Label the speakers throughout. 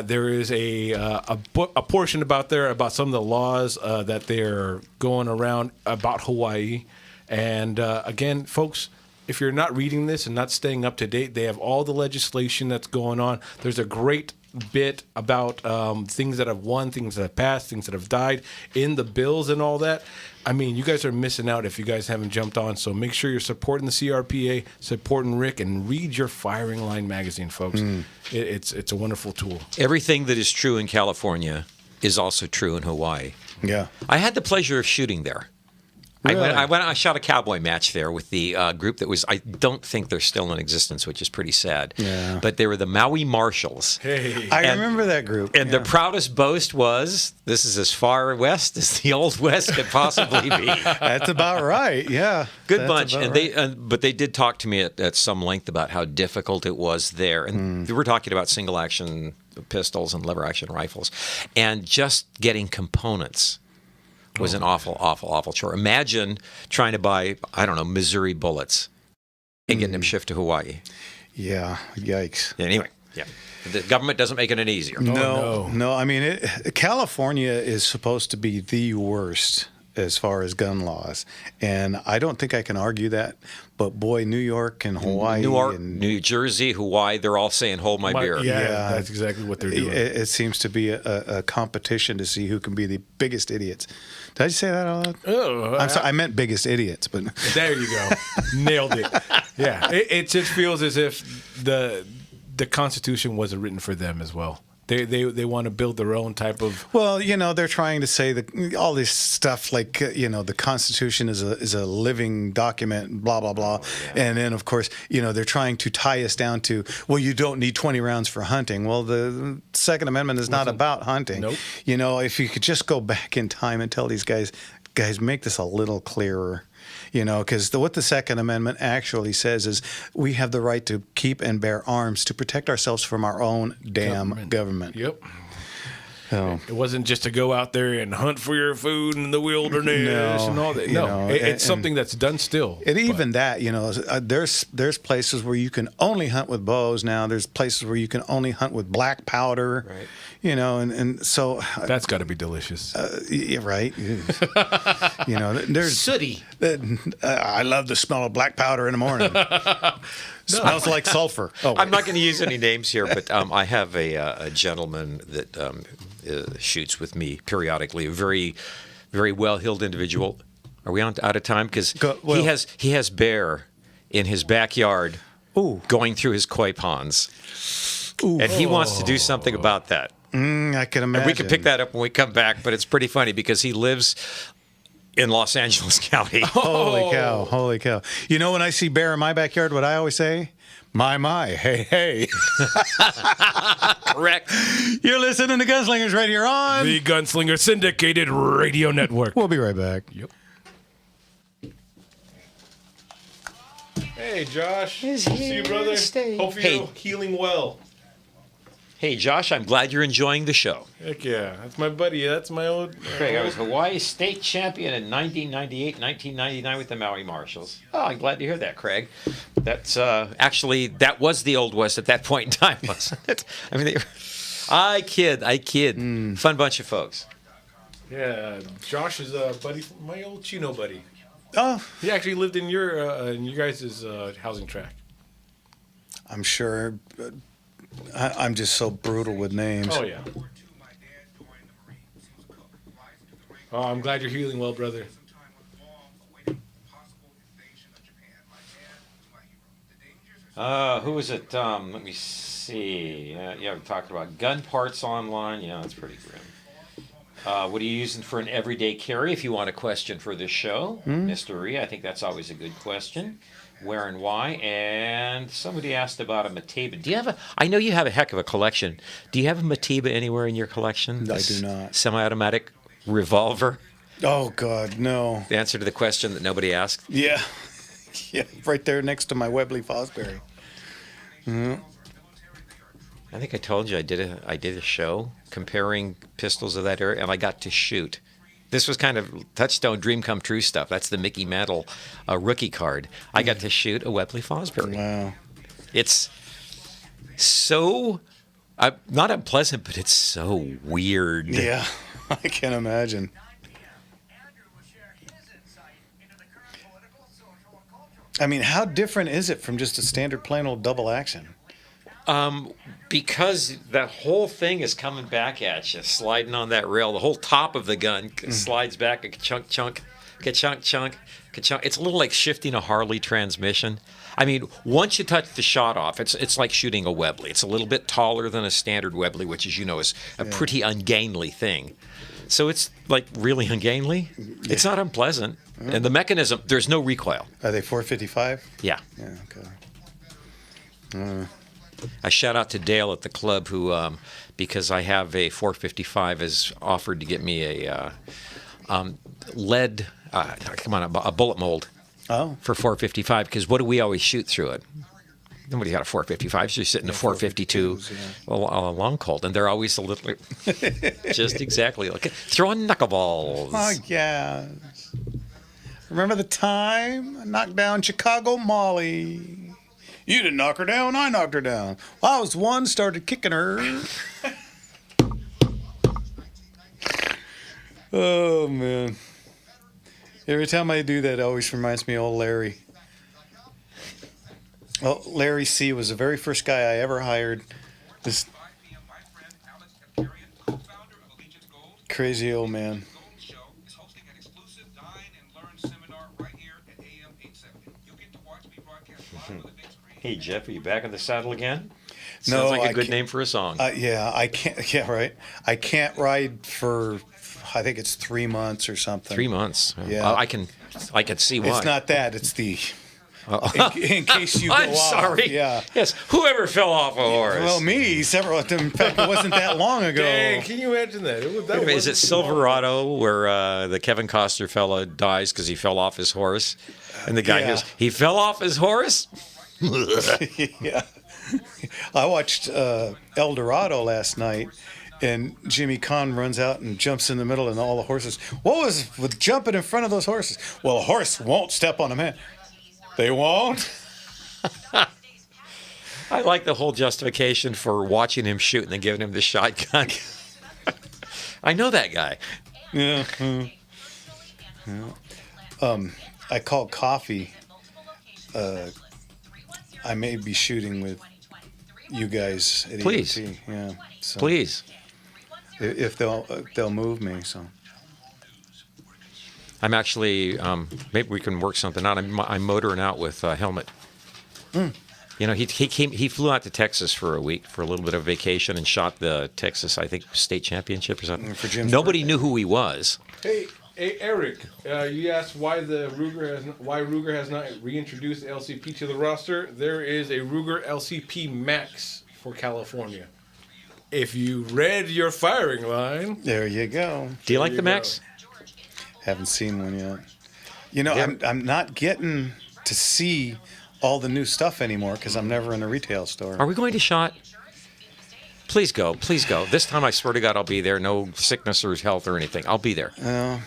Speaker 1: There is a portion about some of the laws that they're going around about Hawaii. And again, folks, if you're not reading this and not staying up to date, they have all the legislation that's going on. There's a great bit about things that have won, things that have passed, things that have died in the bills and all that. I mean, you guys are missing out if you guys haven't jumped on. So make sure you're supporting the CRPA, supporting Rick, and read your Firing Line magazine, folks. It's a wonderful tool. Everything that is true in California is also true in Hawaii.
Speaker 2: Yeah.
Speaker 1: I had the pleasure of shooting there. Really? I shot a cowboy match there with the group that was, I don't think they're still in existence, which is pretty sad. Yeah. But they were the Maui Marshals.
Speaker 2: Hey. I remember that group.
Speaker 1: And their proudest boast was, this is as far west as the Old West could possibly be.
Speaker 2: That's about right, yeah.
Speaker 1: Good bunch. And but they did talk to me at some length about how difficult it was there. And we were talking about single action pistols and lever action rifles. And just getting components was an awful chore. Imagine trying to buy, I don't know, Missouri bullets and getting them shipped to Hawaii.
Speaker 2: Yeah, yikes.
Speaker 1: Anyway, yeah. The government doesn't make it any easier.
Speaker 2: No. I mean, California is supposed to be the worst as far as gun laws. And I don't think I can argue that. But boy, New York and Hawaii. New Jersey, Hawaii, they're all saying, hold my beer.
Speaker 1: Yeah, that's exactly what they're doing.
Speaker 2: It seems to be a competition to see who can be the biggest idiots. Did I say that out loud?
Speaker 1: Oh,
Speaker 2: I'm sorry, I meant biggest idiots. But
Speaker 1: there you go. Nailed it. Yeah, it just feels as if the Constitution wasn't written for them as well. They want to build their own type of.
Speaker 2: Well, they're trying to say that all this stuff like the Constitution is a living document, blah blah blah, and then of course they're trying to tie us down to, well, you don't need 20 rounds for hunting. Well, the Second Amendment is not about hunting.
Speaker 1: Nope.
Speaker 2: If you could just go back in time and tell these guys make this a little clearer. Because what the Second Amendment actually says is we have the right to keep and bear arms to protect ourselves from our own damn government.
Speaker 1: Yep. So. It wasn't just to go out there and hunt for your food in the wilderness and all that. It's something that's done still.
Speaker 2: And even that, there's places where you can only hunt with bows now. There's places where you can only hunt with black powder.
Speaker 1: Right.
Speaker 2: And so
Speaker 1: that's got to be delicious.
Speaker 2: Yeah, right. There's
Speaker 1: sooty.
Speaker 2: I love the smell of black powder in the morning. Smells like sulfur. Oh,
Speaker 1: I'm not going to use any names here, but I have a gentleman that shoots with me periodically. A very, very well-heeled individual. Are we out of time? Because he has bear in his backyard going through his koi ponds, and he wants to do something about that.
Speaker 2: I can imagine.
Speaker 1: And we can pick that up when we come back, but it's pretty funny because he lives in Los Angeles County.
Speaker 2: Holy cow. When I see bear in my backyard, what I always say? My, hey.
Speaker 1: Correct.
Speaker 2: You're listening to Gunslingers Radio on
Speaker 1: the Gunslinger Syndicated Radio Network.
Speaker 2: We'll be right back.
Speaker 1: Yep. Hey, Josh.
Speaker 3: See you, brother.
Speaker 1: Hope you're healing well. Hey, Josh, I'm glad you're enjoying the show.
Speaker 3: Heck yeah. That's my buddy. That's my old...
Speaker 1: Craig, I was Hawaii state champion in 1998, 1999 with the Maui Marshals. Oh, I'm glad to hear that, Craig. That's actually, that was the Old West at that point in time, wasn't it? I mean, I kid. Fun bunch of folks.
Speaker 3: Yeah, Josh is a buddy, my old Chino buddy.
Speaker 2: Oh.
Speaker 3: He actually lived in your guys' housing tract.
Speaker 2: I'm sure... I'm just so brutal with names.
Speaker 3: Oh, yeah. Oh, I'm glad you're healing well, brother.
Speaker 1: Who was it? Let me see. We talked about gun parts online. Yeah, that's pretty grim. What are you using for an everyday carry if you want a question for this show? Mystery, I think that's always a good question. Where and why? And somebody asked about a Matiba. Do you have I know you have a heck of a collection. Do you have a Matiba anywhere in your collection?
Speaker 2: I do not.
Speaker 1: Semi-automatic revolver?
Speaker 2: Oh, God, no.
Speaker 1: The answer to the question that nobody asked?
Speaker 2: Yeah. Yeah, right there next to my Webley Fosbury. Mm-hmm.
Speaker 1: I think I told you I did a show comparing pistols of that era, and I got to shoot. This was kind of Touchstone Dream Come True stuff. That's the Mickey Mantle rookie card. I got to shoot a Webley Fosbury.
Speaker 2: Wow.
Speaker 1: It's so
Speaker 4: Not unpleasant, but it's so weird.
Speaker 2: Yeah, I can imagine. I mean, how different is it from just a standard plain old double action?
Speaker 4: Because that whole thing is coming back at you, sliding on that rail. The whole top of the gun slides back, a chunk, chunk, ka-chunk, chunk, ka-chunk. It's a little like shifting a Harley transmission. I mean, once you touch the shot off, it's like shooting a Webley. It's a little bit taller than a standard Webley, which, as you know, is a pretty ungainly thing. So it's like really ungainly. Yeah. It's not unpleasant. And the mechanism, there's no recoil.
Speaker 2: Are they 455?
Speaker 4: Yeah.
Speaker 2: Yeah, okay.
Speaker 4: I shout out to Dale at the club who, because I have a 455, has offered to get me a lead, a bullet mold for 455. Because what do we always shoot through it? Nobody's got a 455, so you're sitting a 452 a long Colt, and they're always a little, just exactly like throwing knuckleballs.
Speaker 2: Oh, yeah. Remember the time I knocked down Chicago Molly? You didn't knock her down, I knocked her down. Well, I was the one started kicking her. Oh, man. Every time I do that, it always reminds me of old Larry. Well, Larry C. was the very first guy I ever hired. This crazy old man.
Speaker 4: Hey, Jeff, are you back in the saddle again?
Speaker 2: No,
Speaker 4: Sounds like a good name for a song.
Speaker 2: Yeah, I can't. Yeah, right. I can't ride for, I think it's 3 months or something.
Speaker 4: 3 months.
Speaker 2: Yeah.
Speaker 4: I can see why.
Speaker 2: It's not that. It's the. In case you go
Speaker 4: I'm
Speaker 2: off.
Speaker 4: sorry.
Speaker 2: Yeah.
Speaker 4: Yes. Whoever fell off a horse.
Speaker 2: Well, me. Several of them. In fact, it wasn't that long ago.
Speaker 1: Dang, can you imagine that?
Speaker 4: Is it Silverado where the Kevin Costner fella dies because he fell off his horse? And the guy goes, he fell off his horse?
Speaker 2: Yeah. I watched El Dorado last night, and Jimmy Kahn runs out and jumps in the middle, and all the horses. What was with jumping in front of those horses? Well, a horse won't step on a man. They won't?
Speaker 4: I like the whole justification for watching him shoot and then giving him the shotgun. I know that guy.
Speaker 2: Yeah. I called Coffee. I may be shooting with you guys at
Speaker 4: Please.
Speaker 2: EMT. Yeah. So
Speaker 4: Please.
Speaker 2: If they'll move me, so.
Speaker 4: I'm actually, maybe we can work something out. I'm motoring out with Helmet. You know, he flew out to Texas for a week for a little bit of vacation and shot the Texas, I think, state championship or something.
Speaker 2: For Jim's
Speaker 4: Nobody
Speaker 2: birthday.
Speaker 4: knew who he was.
Speaker 1: Hey, Eric, you asked why Ruger has not reintroduced the LCP to the roster. There is a Ruger LCP Max for California. If you read your firing line,
Speaker 2: There you go.
Speaker 4: Do you like the Max?
Speaker 2: Haven't seen one yet. You know, I'm not getting to see all the new stuff anymore because I'm never in a retail store.
Speaker 4: Are we going to SHOT? Please go. Please go. This time, I swear to God, I'll be there. No sickness or health or anything. I'll be there.
Speaker 2: Well,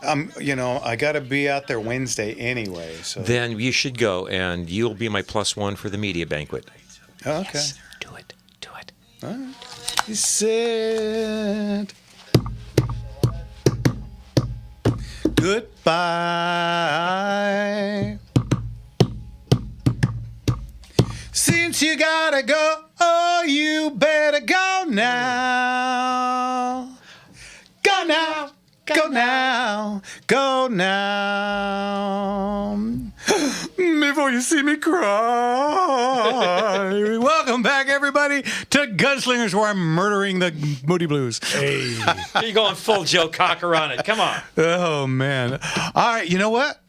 Speaker 2: I got to be out there Wednesday anyway. So
Speaker 4: Then you should go, and you'll be my +1 for the media banquet.
Speaker 2: Okay.
Speaker 4: Yes. Do it. Do it.
Speaker 2: All right. He said goodbye. Since you gotta go, oh, you better go now. Go now. Go now. Go now. Before you see me cry. Welcome back, everybody, to Gunslingers, where I'm murdering the Moody Blues.
Speaker 1: hey,
Speaker 4: You're going full Joe Cocker on it. Come on.
Speaker 2: Oh, man. All right, you know what?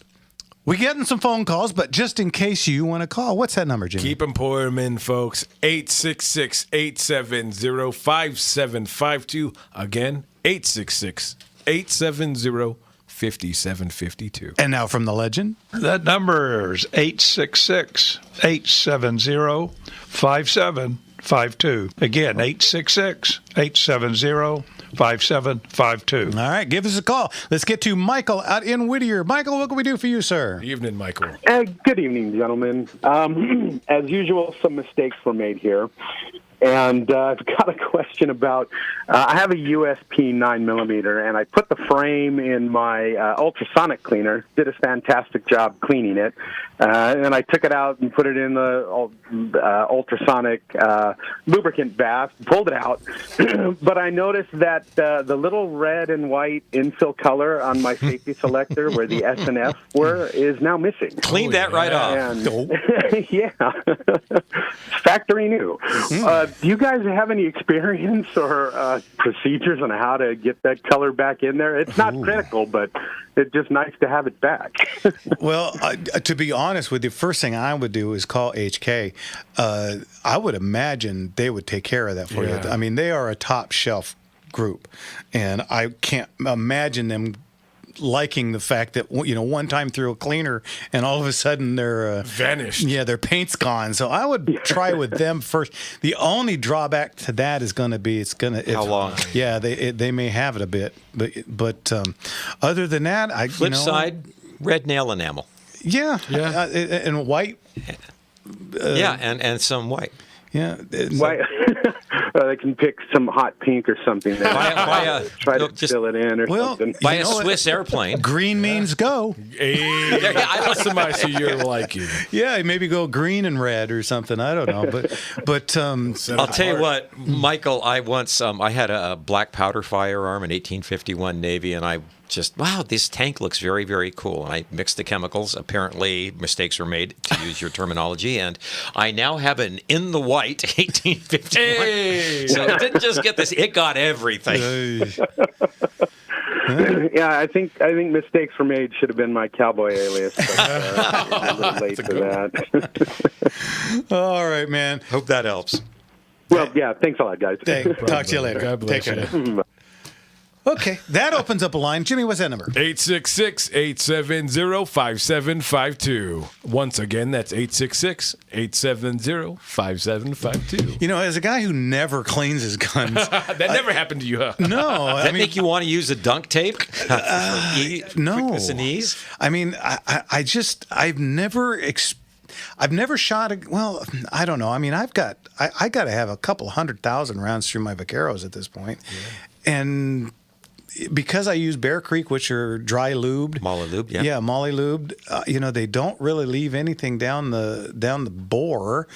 Speaker 2: We're getting some phone calls, but just in case you want to call, what's that number, Jimmy?
Speaker 1: keep them pouring them in, folks. 866-870-5752. Again, 866-870-5752.
Speaker 2: And now from the legend.
Speaker 5: That number is 866-870-5752. 5752. Again, 866-870-5752.
Speaker 2: All right, give us a call. Let's get to Michael out in Whittier. Michael, what can we do for you, sir?
Speaker 1: Evening, Michael.
Speaker 6: Good evening, gentlemen. As usual, some mistakes were made here. And I've got a question about, I have a USP 9mm, and I put the frame in my ultrasonic cleaner, did a fantastic job cleaning it, and I took it out and put it in the ultrasonic lubricant bath, pulled it out, but I noticed that the little red and white infill color on my safety selector where the S and F were is now missing.
Speaker 4: Clean that right off.
Speaker 6: And, yeah. Factory new. Do you guys have any experience or procedures on how to get that color back in there? It's not critical, but it's just nice to have it back.
Speaker 2: Well, to be honest with you, first thing I would do is call HK. I would imagine they would take care of that for you. I mean, they are a top shelf group, and I can't imagine them liking the fact that, you know, one time through a cleaner and all of a sudden they're
Speaker 1: vanished.
Speaker 2: Yeah, their paint's gone. So I would try with them first. The only drawback to that is going to be how
Speaker 4: long?
Speaker 2: Yeah, they may have it a bit, but other than that,
Speaker 4: Flip side, red nail enamel.
Speaker 2: Yeah, and white.
Speaker 4: And some white.
Speaker 2: Yeah,
Speaker 6: Why? They can pick some hot pink or something. Try to fill it in or something.
Speaker 4: Buy a Swiss airplane.
Speaker 2: Green means go.
Speaker 1: Hey, I customize to your liking.
Speaker 2: Yeah, maybe go green and red or something. I don't know, but
Speaker 4: I'll tell you what, Michael. I once I had a black powder firearm, an 1851 Navy, and I just, wow, this tank looks very, very cool. And I mixed the chemicals. Apparently, mistakes were made, to use your terminology. And I now have an in the white 1851. Hey. So it didn't just get this; it got everything.
Speaker 6: Yeah, I think mistakes were made should have been my cowboy alias. But, a little late for that.
Speaker 2: All right, man.
Speaker 4: Hope that helps.
Speaker 6: Well, yeah. Thanks a lot, guys.
Speaker 2: Talk to you later.
Speaker 1: God bless
Speaker 2: Take care. Okay, that opens up a line. Jimmy, what's that number?
Speaker 1: 866-870-5752. Once again, that's 866-870-5752.
Speaker 2: You know, as a guy who never cleans his guns.
Speaker 1: That never happened to you, huh?
Speaker 2: No.
Speaker 4: Does that make you want to use the dunk tape?
Speaker 2: No.
Speaker 4: Quickness and ease?
Speaker 2: I mean, I've never shot well, I don't know. I mean, I got to have a couple 100,000 rounds through my Vaqueros at this point. Yeah. And because I use Bear Creek, which are dry lubed,
Speaker 4: Molly lubed,
Speaker 2: yeah, Molly lubed. You know, they don't really leave anything down the bore,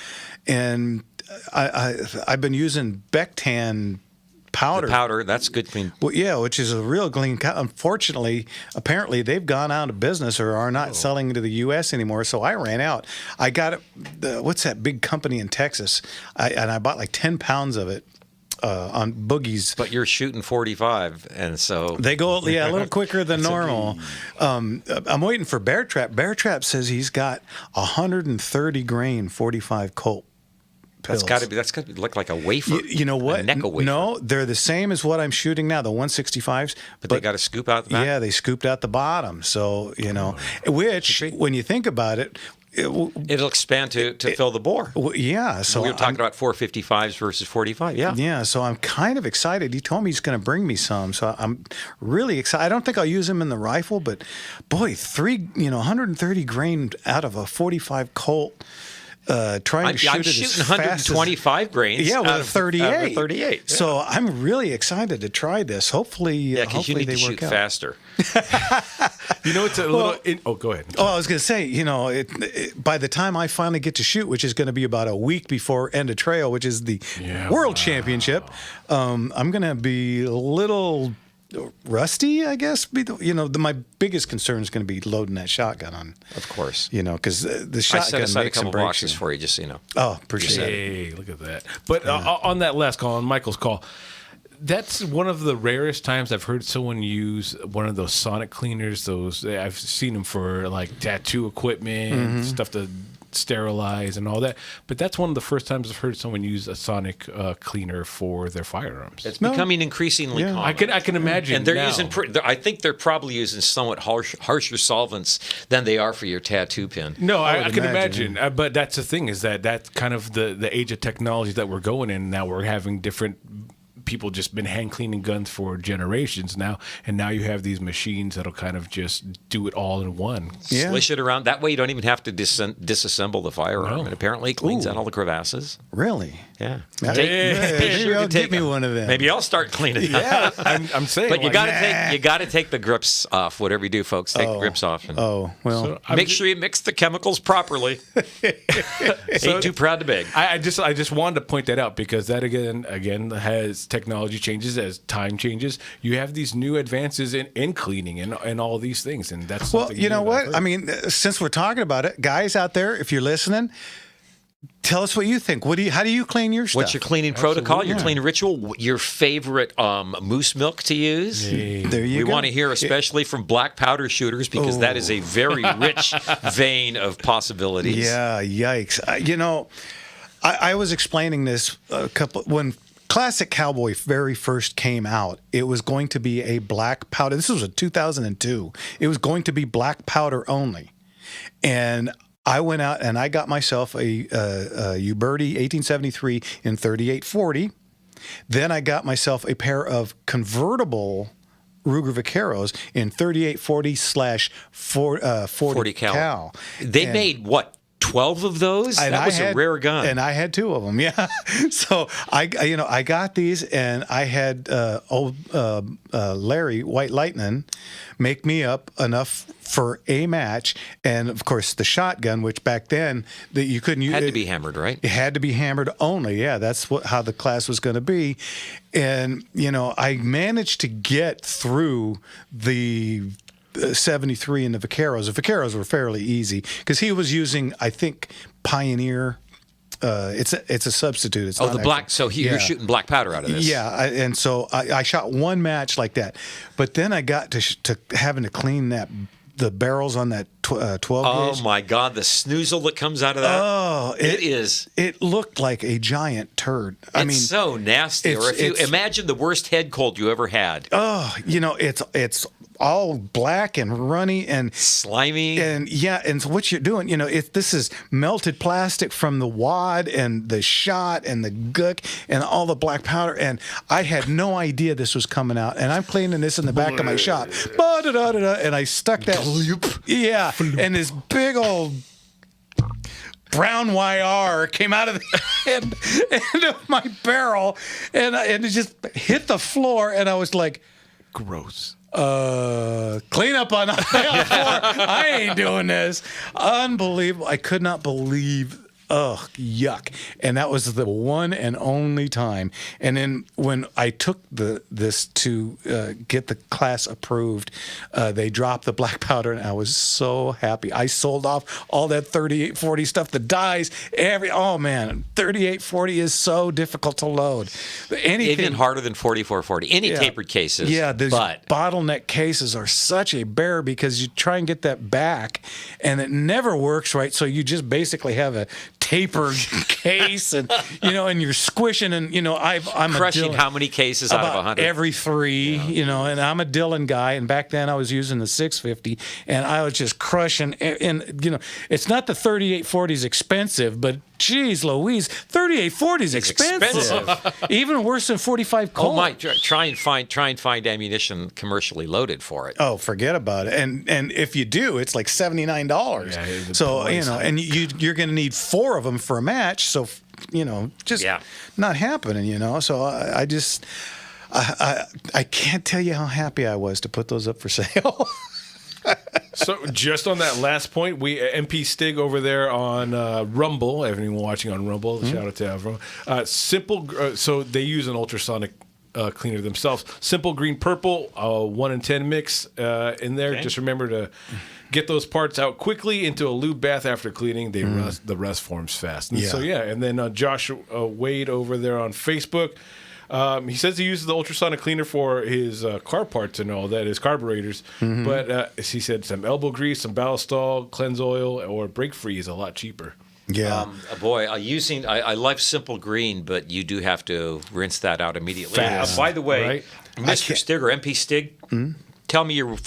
Speaker 2: and I've been using Bectan powder.
Speaker 4: The powder, that's good clean.
Speaker 2: Well, yeah, which is a real clean. Unfortunately, apparently they've gone out of business or are not selling to the U.S. anymore. So I ran out. I got what's that big company in Texas? And I bought like 10 pounds of it. On boogies.
Speaker 4: But you're shooting 45, and so...
Speaker 2: They go, a little quicker than normal. I'm waiting for Bear Trap. Bear Trap says he's got 130 grain 45 Colt pills.
Speaker 4: That's got to look like a wafer.
Speaker 2: You know what?
Speaker 4: A neck of wafer.
Speaker 2: No, they're the same as what I'm shooting now, the 165s.
Speaker 4: But they got to scoop out the back?
Speaker 2: Yeah, they scooped out the bottom. So, you know, which, when you think about it...
Speaker 4: It'll expand to fill the bore.
Speaker 2: Yeah. So
Speaker 4: we were talking about 455s versus 45. Yeah.
Speaker 2: Yeah. So I'm kind of excited. He told me he's going to bring me some. So I'm really excited. I don't think I'll use him in the rifle, but boy, 130 grain out of a 45 Colt. Trying to shoot it
Speaker 4: shooting
Speaker 2: as
Speaker 4: 125 grains.
Speaker 2: Yeah, with a 38.
Speaker 4: Out of 38. Yeah.
Speaker 2: So I'm really excited to try this. Hopefully,
Speaker 4: because you need to shoot faster.
Speaker 1: You know, it's a little. Go ahead.
Speaker 2: Oh, I was going to say, you know, by the time I finally get to shoot, which is going to be about a week before end of trail, which is the World Championship, I'm going to be a little rusty, I guess. My biggest concern is going to be loading that shotgun on.
Speaker 4: Of course.
Speaker 2: You know, because the shotgun
Speaker 4: I set aside a
Speaker 2: makes
Speaker 4: couple
Speaker 2: and breaks
Speaker 4: boxes
Speaker 2: you.
Speaker 4: for you, just so you know.
Speaker 2: Oh, appreciate it.
Speaker 1: Hey, look at that. But on that last call, on Michael's call, that's one of the rarest times I've heard someone use one of those sonic cleaners. I've seen them for like tattoo equipment, stuff to sterilize and all that. But that's one of the first times I've heard someone use a sonic cleaner for their firearms.
Speaker 4: It's becoming increasingly common.
Speaker 1: I can imagine.
Speaker 4: And they're
Speaker 1: now.
Speaker 4: using. I think they're probably using somewhat harsher solvents than they are for your tattoo pin.
Speaker 1: No, I can imagine. But that's the thing, is that's kind of the age of technology that we're going in now. We're having different people just been hand cleaning guns for generations now, and now you have these machines that'll kind of just do it all in one.
Speaker 2: Yeah.
Speaker 4: Slish it around. That way you don't even have to disassemble the firearm.
Speaker 1: No.
Speaker 4: And apparently it cleans out all the crevasses.
Speaker 2: Really?
Speaker 4: Yeah.
Speaker 2: Maybe I'll get me one of them.
Speaker 4: Maybe I'll start cleaning.
Speaker 1: Yeah, I'm saying.
Speaker 4: But you
Speaker 1: like,
Speaker 4: got to take the grips off. Whatever you do, folks, take the grips off. And
Speaker 2: well.
Speaker 4: make sure you mix the chemicals properly. Ain't too proud to beg.
Speaker 1: I just wanted to point that out, because that again has technology changes as time changes. You have these new advances in cleaning and all these things, and that's
Speaker 2: Well,
Speaker 1: something
Speaker 2: you know
Speaker 1: new that I've
Speaker 2: what?
Speaker 1: heard.
Speaker 2: I mean, since we're talking about it, guys out there, if you're listening, tell us what you think. How do you clean your stuff?
Speaker 4: What's your cleaning protocol? Your cleaning ritual? Your favorite moose milk to use?
Speaker 2: There you
Speaker 4: We
Speaker 2: go.
Speaker 4: want to hear, especially from black powder shooters, because that is a very rich vein of possibilities.
Speaker 2: Yeah, yikes. I was explaining this when Classic Cowboy very first came out. It was going to be a black powder. This was a 2002. It was going to be black powder only. And I went out and I got myself a Uberti 1873 in 3840. Then I got myself a pair of convertible Ruger Vaqueros in 3840/40 cal.
Speaker 4: They made what? 12 of those?
Speaker 2: And
Speaker 4: That was a rare gun.
Speaker 2: And I had 2 of them. Yeah. So I got these, and I had Larry White Lightning make me up enough for a match, and of course the shotgun, which back then that you couldn't use.
Speaker 4: Had to be hammered, right?
Speaker 2: It had to be hammered only. Yeah, that's how the class was going to be, and I managed to get through the 73 and the Vaqueros. The Vaqueros were fairly easy because he was using, I think, Pioneer. It's a substitute. It's not
Speaker 4: black.
Speaker 2: actually,
Speaker 4: So you're shooting black powder out of this.
Speaker 2: Yeah, and so I shot one match like that, but then I got to having to clean the barrels on that 12 gauge.
Speaker 4: Oh my God, the snoozle that comes out of that.
Speaker 2: Oh,
Speaker 4: it
Speaker 2: looked like a giant turd.
Speaker 4: It's so nasty. Or if you imagine the worst head cold you ever had.
Speaker 2: Oh, it's all black and runny and
Speaker 4: slimy.
Speaker 2: And so what you're doing, this is melted plastic from the wad and the shot and the gook and all the black powder. And I had no idea this was coming out. And I'm cleaning this in the back of my shop. And I stuck that. Yeah. And this big old brown YR came out of the end of my barrel. And it just hit the floor. And I was like,
Speaker 1: gross.
Speaker 2: Clean up on the floor. I ain't doing this. Unbelievable. I could not believe. Ugh, yuck. And that was the one and only time. And then when I took this to get the class approved, they dropped the black powder, and I was so happy. I sold off all that 3840 stuff, the dies, oh man, 3840 is so difficult to load.
Speaker 4: Even harder than 4440. Any tapered cases.
Speaker 2: Yeah, those bottleneck cases are such a bear because you try and get that back, and it never works right. So you just basically have a tapered case, and and you're squishing, and I'm
Speaker 4: crushing how many cases out of 100?
Speaker 2: Every 3, and I'm a Dillon guy, and back then I was using the 650, and I was just crushing, and it's not the 3840 is expensive, but geez Louise, 3840 is expensive. Even worse than 45 Colt.
Speaker 4: Oh my! Try and find ammunition commercially loaded for it.
Speaker 2: Oh, forget about it. And if you do, it's like $79.
Speaker 1: Yeah,
Speaker 2: so and you're going to need 4 of them for a match. So just not happening. So I just I can't tell you how happy I was to put those up for sale.
Speaker 1: So just on that last point, we MP Stig over there on Rumble. Everyone watching on Rumble, shout out to everyone. So they use an ultrasonic cleaner themselves. Simple green purple, 1 in 10 mix in there. Okay. Just remember to get those parts out quickly into a lube bath after cleaning. They rust. The rust forms fast. And so and then Josh Wade over there on Facebook. He says he uses the ultrasonic cleaner for his car parts and all that, his carburetors. But he said some elbow grease, some ballastol, cleanse oil, or brake free is a lot cheaper.
Speaker 2: Yeah.
Speaker 4: I love Simple Green, but you do have to rinse that out immediately.
Speaker 1: Fast,
Speaker 4: By the way,
Speaker 1: right?
Speaker 4: Mr. Stig or MP Stig, tell me you're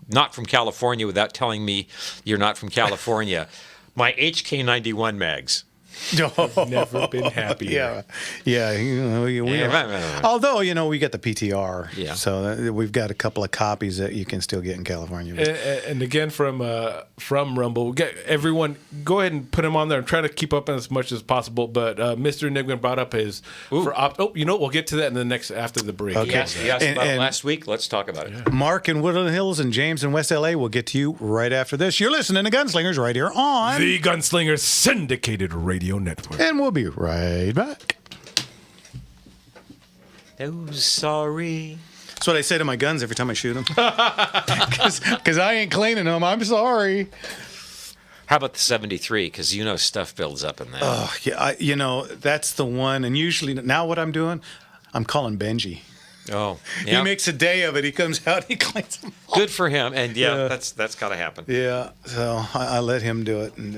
Speaker 4: not from California without telling me you're not from California. My HK91 mags.
Speaker 1: Never been happier.
Speaker 2: Yeah. Although, we get the PTR.
Speaker 4: Yeah.
Speaker 2: So we've got a couple of copies that you can still get in California.
Speaker 1: And again, from Rumble, everyone go ahead and put him on there. I'm trying to keep up as much as possible. But Mr. Enigma brought up his. We'll get to that in the next after the break.
Speaker 2: Okay.
Speaker 4: Yes, he asked about it last week. Let's talk about it.
Speaker 2: Mark in Woodland Hills and James in West LA will get to you right after this. You're listening to Gunslingers right here on
Speaker 1: the Gunslingers Syndicated Radio Network.
Speaker 2: And we'll be right back.
Speaker 4: Oh, sorry.
Speaker 2: That's what I say to my guns every time I shoot them. Because I ain't cleaning them. I'm sorry.
Speaker 4: How about the 73? Because stuff builds up in that.
Speaker 2: Oh, yeah. That's the one. And usually now what I'm doing, I'm calling Benji.
Speaker 4: Oh, yeah.
Speaker 2: He makes a day of it. He comes out, he cleans them all.
Speaker 4: Good for him. And that's got to happen.
Speaker 2: Yeah. So I let him do it. And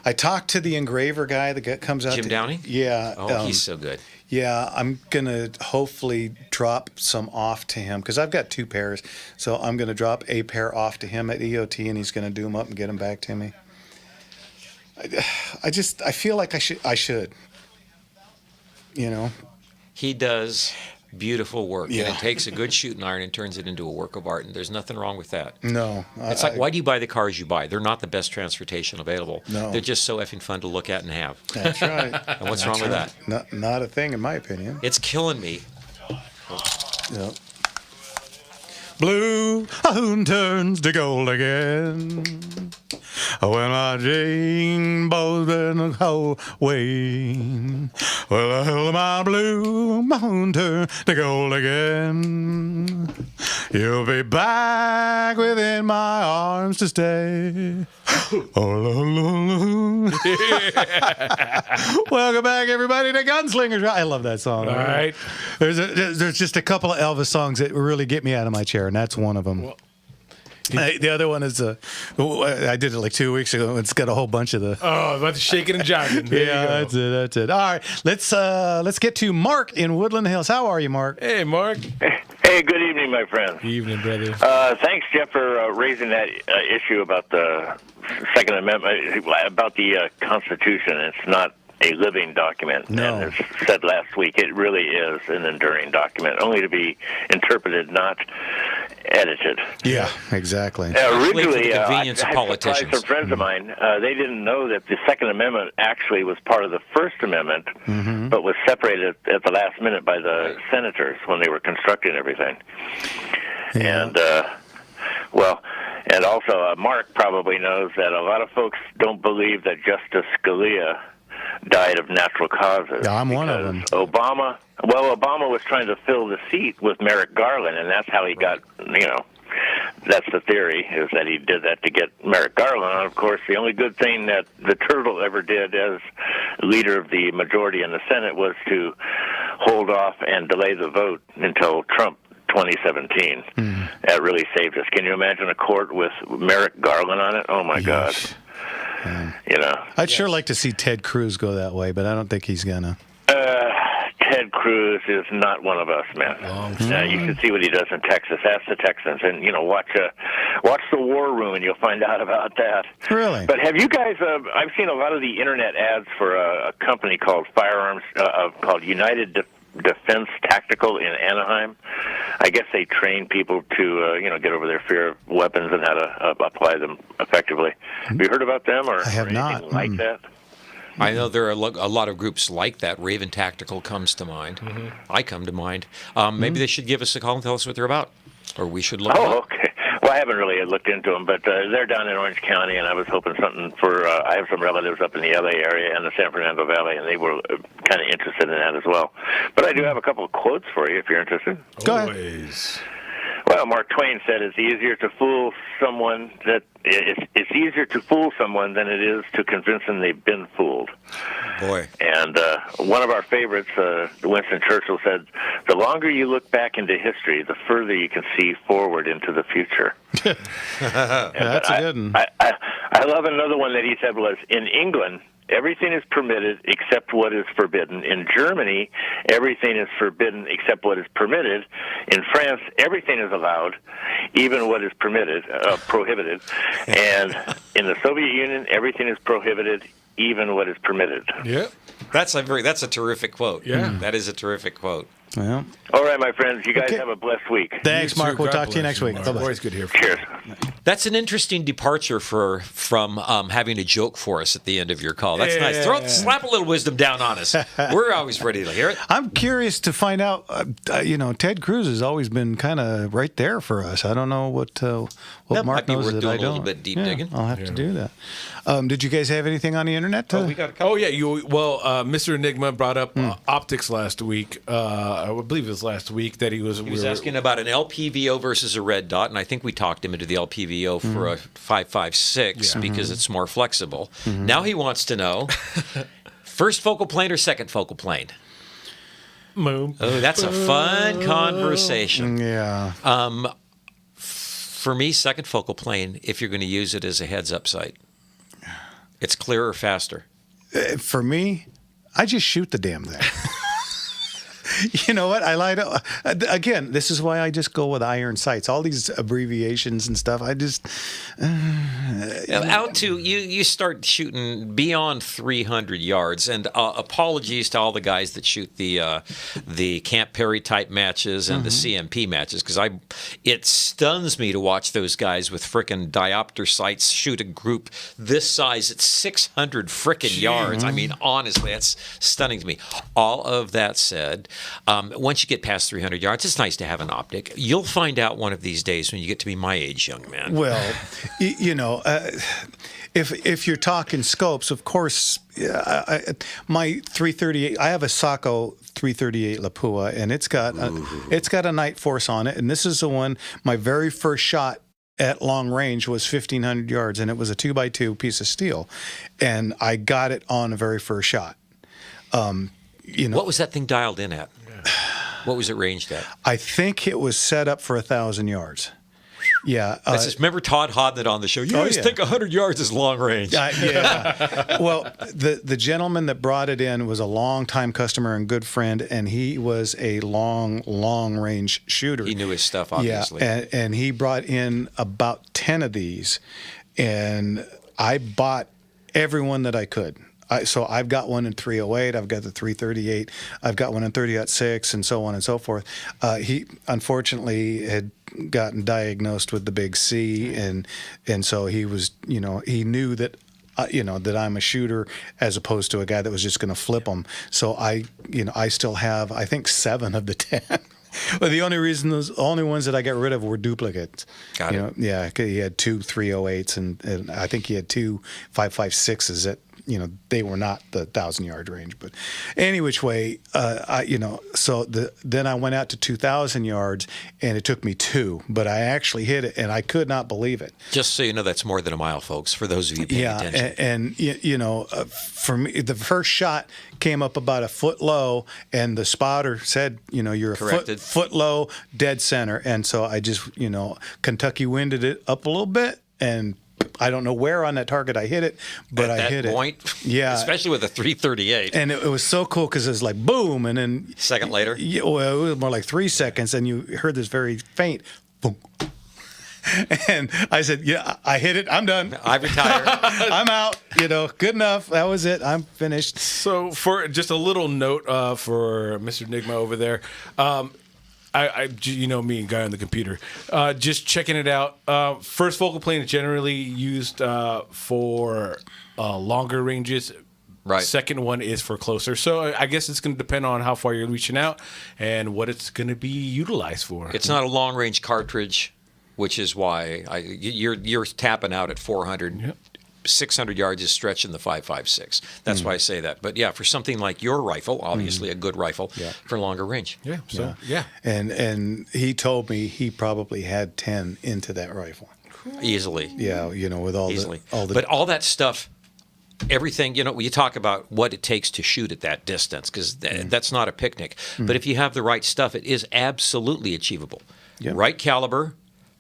Speaker 2: I talked to the engraver guy that comes out.
Speaker 4: Jim Downey?
Speaker 2: Yeah.
Speaker 4: Oh, he's so good.
Speaker 2: Yeah, I'm going to hopefully drop some off to him because I've got 2 pairs. So I'm going to drop a pair off to him at EOT, and he's going to do them up and get them back to me. I feel like I should.
Speaker 4: He does beautiful work.
Speaker 2: Yeah.
Speaker 4: And it takes a good shooting iron and turns it into a work of art. And there's nothing wrong with that.
Speaker 2: No.
Speaker 4: It's like, why do you buy the cars you buy? They're not the best transportation available.
Speaker 2: No.
Speaker 4: They're just so effing fun to look at and have.
Speaker 2: That's right.
Speaker 4: And what's wrong with that?
Speaker 2: Not a thing, in my opinion.
Speaker 4: It's killing me.
Speaker 2: Yep. Blue turns to gold again. When my Jane bow's been away. Well, my blue moon turn to gold again. You'll be back within my arms to stay. Welcome back, everybody, to Gunslingers. I love that song.
Speaker 1: All right.
Speaker 2: There's just a couple of Elvis songs that really get me out of my chair, and that's one of them. The other one is I did it like 2 weeks ago. It's got a whole bunch of the.
Speaker 1: Oh, about the shaking and jiving.
Speaker 2: Yeah, that's it. All right, let's get to Mark in Woodland Hills. How are you, Mark?
Speaker 1: Hey, Mark.
Speaker 7: Hey, good evening, my friends.
Speaker 1: Evening, brother.
Speaker 7: Thanks, Jeff, for raising that issue about the Second Amendment, about the Constitution. It's not a living document.
Speaker 2: No.
Speaker 7: And as said last week, it really is an enduring document, only to be interpreted, not edited.
Speaker 2: Yeah, exactly.
Speaker 7: Originally,
Speaker 4: for the convenience of politicians.
Speaker 7: Some friends of mine, they didn't know that the Second Amendment actually was part of the First Amendment, but was separated at the last minute by the senators when they were constructing everything.
Speaker 2: Yeah.
Speaker 7: And, and also Mark probably knows that a lot of folks don't believe that Justice Scalia died of natural causes.
Speaker 2: Yeah, I'm one of them.
Speaker 7: Obama was trying to fill the seat with Merrick Garland, and that's how he got, that's the theory, is that he did that to get Merrick Garland. And, of course, the only good thing that the Turtle ever did as leader of the majority in the Senate was to hold off and delay the vote until Trump 2017. That really saved us. Can you imagine a court with Merrick Garland on it? Oh, my God.
Speaker 2: I'd sure like to see Ted Cruz go that way, but I don't think he's gonna.
Speaker 7: Ted Cruz is not one of us, man. You should see what he does in Texas. Ask the Texans, and watch the War Room, and you'll find out about that.
Speaker 2: Really?
Speaker 7: But have you guys? I've seen a lot of the internet ads for a company called Firearms, called United Defense Tactical in Anaheim. I guess they train people to get over their fear of weapons and how to apply them effectively. Have you heard about them or
Speaker 2: I have
Speaker 7: anything
Speaker 2: not.
Speaker 7: like that?
Speaker 4: I know there are a lot of groups like that. Raven Tactical comes to mind. I come to mind. Maybe they should give us a call and tell us what they're about, or we should look.
Speaker 7: Oh, okay. Well, I haven't really looked into them, but they're down in Orange County, and I was hoping something for. I have some relatives up in the LA area and the San Fernando Valley, and they were kind of interested in that as well. But I do have a couple of quotes for you if you're interested.
Speaker 2: Go ahead.
Speaker 1: Always.
Speaker 7: Well, Mark Twain said it's easier to fool someone that it's easier to fool someone than it is to convince them they've been fooled.
Speaker 4: Boy.
Speaker 7: And one of our favorites, Winston Churchill, said, "The longer you look back into history, the further you can see forward into the future."
Speaker 2: That's a good one.
Speaker 7: I love another one that he said was, "In England, everything is permitted except what is forbidden. In Germany, everything is forbidden except what is permitted. In France, everything is allowed, even what is prohibited. And in the Soviet Union, everything is prohibited, even what is permitted."
Speaker 1: Yeah.
Speaker 4: That's a terrific quote.
Speaker 1: Yeah.
Speaker 4: That is a terrific quote.
Speaker 2: Well,
Speaker 7: All right, my friends, you guys
Speaker 2: Okay.
Speaker 7: have a blessed week.
Speaker 2: thanks,
Speaker 1: You too.
Speaker 2: Mark. We'll
Speaker 1: God
Speaker 2: talk to you
Speaker 1: bless
Speaker 2: next week.
Speaker 1: Mark.
Speaker 2: Bye-bye.
Speaker 1: Always good to hear from you.
Speaker 7: Cheers.
Speaker 4: That's an interesting departure from having a joke for us at the end of your call. That's nice. Slap a little wisdom down on us. We're always ready to hear it.
Speaker 2: I'm curious to find out. Ted Cruz has always been kind of right there for us. I don't know what
Speaker 4: That
Speaker 2: Mark
Speaker 4: might be
Speaker 2: knows
Speaker 4: worth
Speaker 2: that
Speaker 4: doing
Speaker 2: I
Speaker 4: a little
Speaker 2: don't.
Speaker 4: bit deep
Speaker 2: Yeah,
Speaker 4: digging.
Speaker 2: I'll have to do that. Did you guys have anything on the internet?
Speaker 1: Oh yeah, Mr. Enigma brought up optics last week. I believe it was last week that he was
Speaker 4: asking about an LPVO versus a red dot, and I think we talked him into the LPVO for a 5.56 because it's more flexible. Now he wants to know first focal plane or second focal plane.
Speaker 1: Moon.
Speaker 4: Oh, that's a fun conversation.
Speaker 2: Yeah.
Speaker 4: For me, second focal plane, if you're going to use it as a heads-up sight. It's clearer, faster.
Speaker 2: For me, I just shoot the damn thing. You know what? I lied. Again, this is why I just go with iron sights. All these abbreviations and stuff. I just
Speaker 4: Out to you start shooting beyond 300 yards, and apologies to all the guys that shoot the Camp Perry type matches and the CMP matches, because it stuns me to watch those guys with frickin' diopter sights shoot a group this size at 600 frickin' yards. I mean, honestly, that's stunning to me. All of that said, once you get past 300 yards, it's nice to have an optic. You'll find out one of these days when you get to be my age, young man.
Speaker 2: well, if you're talking scopes, of course, my 338. I have a Sacco 338 Lapua, and it's got a night force on it, and this is the one. My very first shot at long range was 1,500 yards, and it was a 2x2 piece of steel, and I got it on the very first shot.
Speaker 4: What was that thing dialed in at? What was it ranged at?
Speaker 2: I think it was set up for 1,000 yards. Yeah.
Speaker 4: Remember Todd Hodnett on the show? You always think 100 yards is long range.
Speaker 2: Yeah. Well, the gentleman that brought it in was a longtime customer and good friend, and he was a long range shooter.
Speaker 4: He knew his stuff, obviously.
Speaker 2: Yeah, and he brought in about 10 of these, and I bought every one that I could. So I've got one in 308, I've got the 338, I've got one in 30-6, and so on and so forth. He unfortunately had gotten diagnosed with the big C, and so he was, he knew that, that I'm a shooter as opposed to a guy that was just going to flip them. So I still have, I think, 7 of the 10. Well, the only ones that I got rid of were duplicates.
Speaker 4: Got it.
Speaker 2: Yeah, he had 2 308s, and I think he had 2 5.56s that, they were not the 1,000-yard range. But any which way, then I went out to 2,000 yards, and it took me 2, but I actually hit it, and I could not believe it.
Speaker 4: Just so you know, that's more than a mile, folks, for those of you paying attention.
Speaker 2: And for me, the first shot came up about a foot low, and the spotter said, you're a foot low, dead center. And so I just, Kentucky winded it up a little bit, and I don't know where on that target I hit it, but I hit
Speaker 4: point,
Speaker 2: it. Yeah.
Speaker 4: Especially with a 338.
Speaker 2: And it was so cool because it was like boom, and then
Speaker 4: second later?
Speaker 2: Yeah, well, it was more like 3 seconds, and you heard this very faint boom. And I said, yeah, I hit it. I'm done.
Speaker 4: I retire.
Speaker 2: I'm out. Good enough. That was it. I'm finished.
Speaker 1: So for just a little note for Mr. Enigma over there, I me and guy on the computer, just checking it out. First focal plane is generally used for longer ranges.
Speaker 4: Right.
Speaker 1: Second one is for closer. So I guess it's going to depend on how far you're reaching out and what it's going to be utilized for.
Speaker 4: It's not a long range cartridge, which is why you're tapping out at 400.
Speaker 1: Yep.
Speaker 4: 600 yards is stretching the 5.56. That's why I say that. But yeah, for something like your rifle, obviously a good rifle for longer range.
Speaker 1: Yeah. So yeah.
Speaker 2: And he told me he probably had 10 into that rifle.
Speaker 4: Easily.
Speaker 2: Yeah, with all
Speaker 4: Easily.
Speaker 2: the
Speaker 4: But all that stuff, everything, when you talk about what it takes to shoot at that distance, because that's not a picnic. But if you have the right stuff, it is absolutely achievable.
Speaker 2: Yep.
Speaker 4: Right caliber,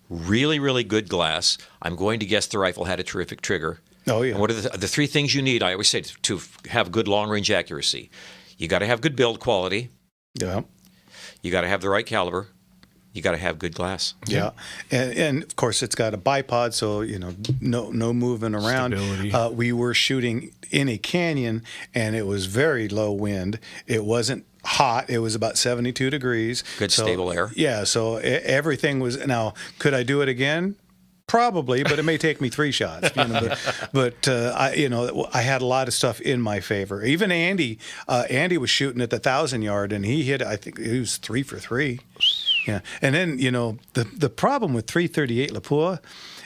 Speaker 4: really, really good glass. I'm going to guess the rifle had a terrific trigger.
Speaker 2: Oh, yeah.
Speaker 4: And what are the three things you need, I always say, to have good long-range accuracy? You got to have good build quality.
Speaker 2: Yeah.
Speaker 4: You got to have the right caliber. You got to have good glass.
Speaker 2: Yeah, and of course it's got a bipod, so no moving around.
Speaker 1: Stability.
Speaker 2: We were shooting in a canyon, and it was very low wind. It wasn't hot. It was about 72 degrees.
Speaker 4: Good stable air.
Speaker 2: Yeah, so everything was. Now, could I do it again? Probably, but it may take me 3 shots. But I had a lot of stuff in my favor. Even Andy was shooting at the 1,000-yard, and he hit. I think he was 3 for 3. Yeah, and then the problem with 338 Lapua,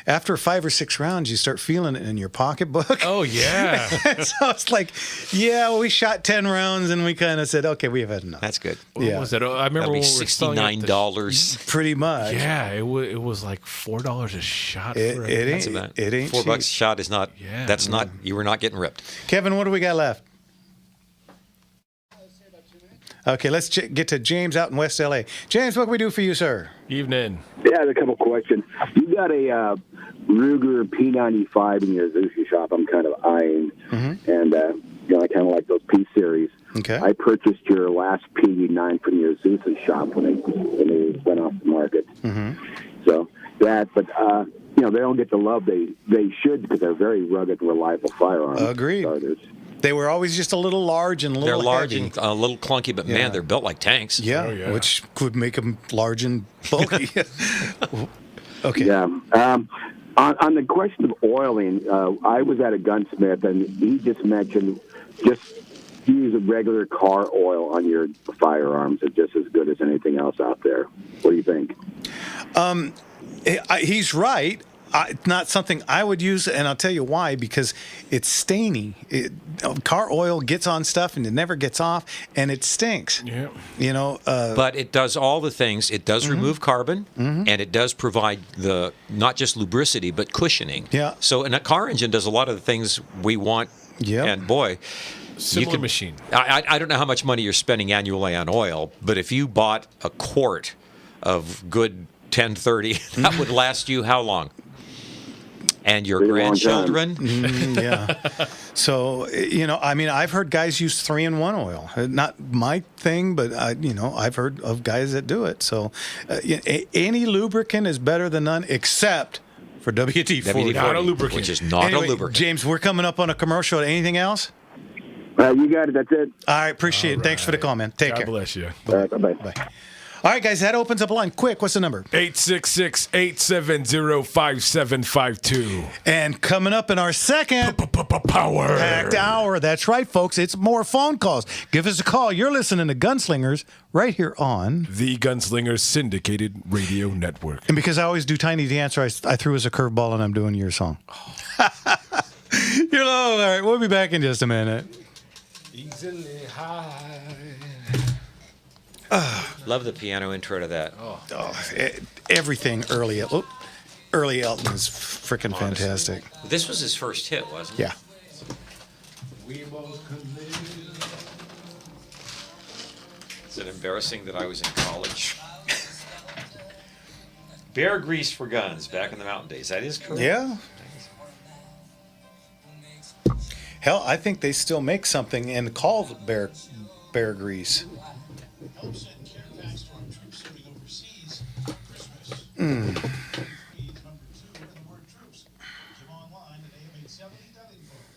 Speaker 2: after 5 or 6 rounds, you start feeling it in your pocketbook.
Speaker 1: Oh yeah.
Speaker 2: So it's like, we shot 10 rounds, and we kind of said, okay, we have had enough.
Speaker 4: That's good.
Speaker 1: What was it? I remember
Speaker 4: That'll be
Speaker 1: when we were selling it at
Speaker 4: $69.
Speaker 2: Pretty much.
Speaker 1: Yeah, it was like $4 a shot.
Speaker 2: It
Speaker 1: for
Speaker 2: ain't.
Speaker 4: That's about
Speaker 2: It ain't
Speaker 4: $4 a
Speaker 2: cheap.
Speaker 4: shot is not.
Speaker 1: Yeah.
Speaker 4: That's not. You were not getting ripped.
Speaker 2: Kevin, what do we got left? Okay, let's get to James out in West LA. James, what can we do for you, sir?
Speaker 1: Evening.
Speaker 8: Yeah, I have a couple questions. You got a Ruger P95 in your Zushi shop I'm kind of eyeing, and I kind of like those P series.
Speaker 2: Okay.
Speaker 8: I purchased your last P9 from your Zeus shop when they went off the market. So that, but they don't get the love they should because they're very rugged and reliable firearms.
Speaker 2: Agreed.
Speaker 8: Starters.
Speaker 2: They were always just a little large and a
Speaker 4: They're
Speaker 2: little
Speaker 4: large
Speaker 2: heavy.
Speaker 4: and a little clunky, but man, they're built like tanks.
Speaker 2: Yeah,
Speaker 1: Oh, yeah.
Speaker 2: which could make them large and bulky. Okay.
Speaker 8: Yeah. On the question of oiling, I was at a gunsmith, and he just mentioned just use a regular car oil on your firearms. It's just as good as anything else out there. What do you think?
Speaker 2: He's right. It's not something I would use, and I'll tell you why, because it's stainy. Car oil gets on stuff, and it never gets off, and it stinks.
Speaker 1: Yeah.
Speaker 4: But it does all the things. It does remove carbon, and it does provide the not just lubricity, but cushioning.
Speaker 2: Yeah.
Speaker 4: So, and a car engine does a lot of the things we want.
Speaker 2: Yeah.
Speaker 4: And boy,
Speaker 1: Similar machine.
Speaker 4: I don't know how much money you're spending annually on oil, but if you bought a quart of good 1030, that would last you how long? And your
Speaker 8: Pretty long time.
Speaker 4: grandchildren?
Speaker 2: Yeah. So, I've heard guys use 3-in-1 oil. Not my thing, but, I've heard of guys that do it. So, any lubricant is better than none except for WD-40.
Speaker 4: WD-40,
Speaker 1: Not a lubricant.
Speaker 4: which is not
Speaker 2: Anyway,
Speaker 4: a lubricant.
Speaker 2: James, we're coming up on a commercial. Anything else?
Speaker 8: You got it. That's it.
Speaker 2: All right. Appreciate it. Thanks for the call, man. Take
Speaker 1: God
Speaker 2: care.
Speaker 1: bless you.
Speaker 8: All right, bye-bye.
Speaker 2: Bye. All right, guys, that opens up a line. Quick, what's the number?
Speaker 1: 866-870-5752.
Speaker 2: And coming up in our second
Speaker 1: Power.
Speaker 2: packed hour, that's right, folks, it's more phone calls. Give us a call. You're listening to Gunslingers right here on.
Speaker 1: The Gunslingers Syndicated Radio Network.
Speaker 2: And because I always do Tiny the answer, I threw us a curveball and I'm doing your song. You're low. All right, we'll be back in just a minute.
Speaker 1: Easily high.
Speaker 4: Love the piano intro to that.
Speaker 2: Everything early Elton is freaking fantastic.
Speaker 4: This was his first hit, wasn't it?
Speaker 2: Yeah.
Speaker 4: Is it embarrassing that I was in college? Bear grease for guns back in the mountain days. That is correct.
Speaker 2: Yeah. Hell, I think they still make something and called bear grease.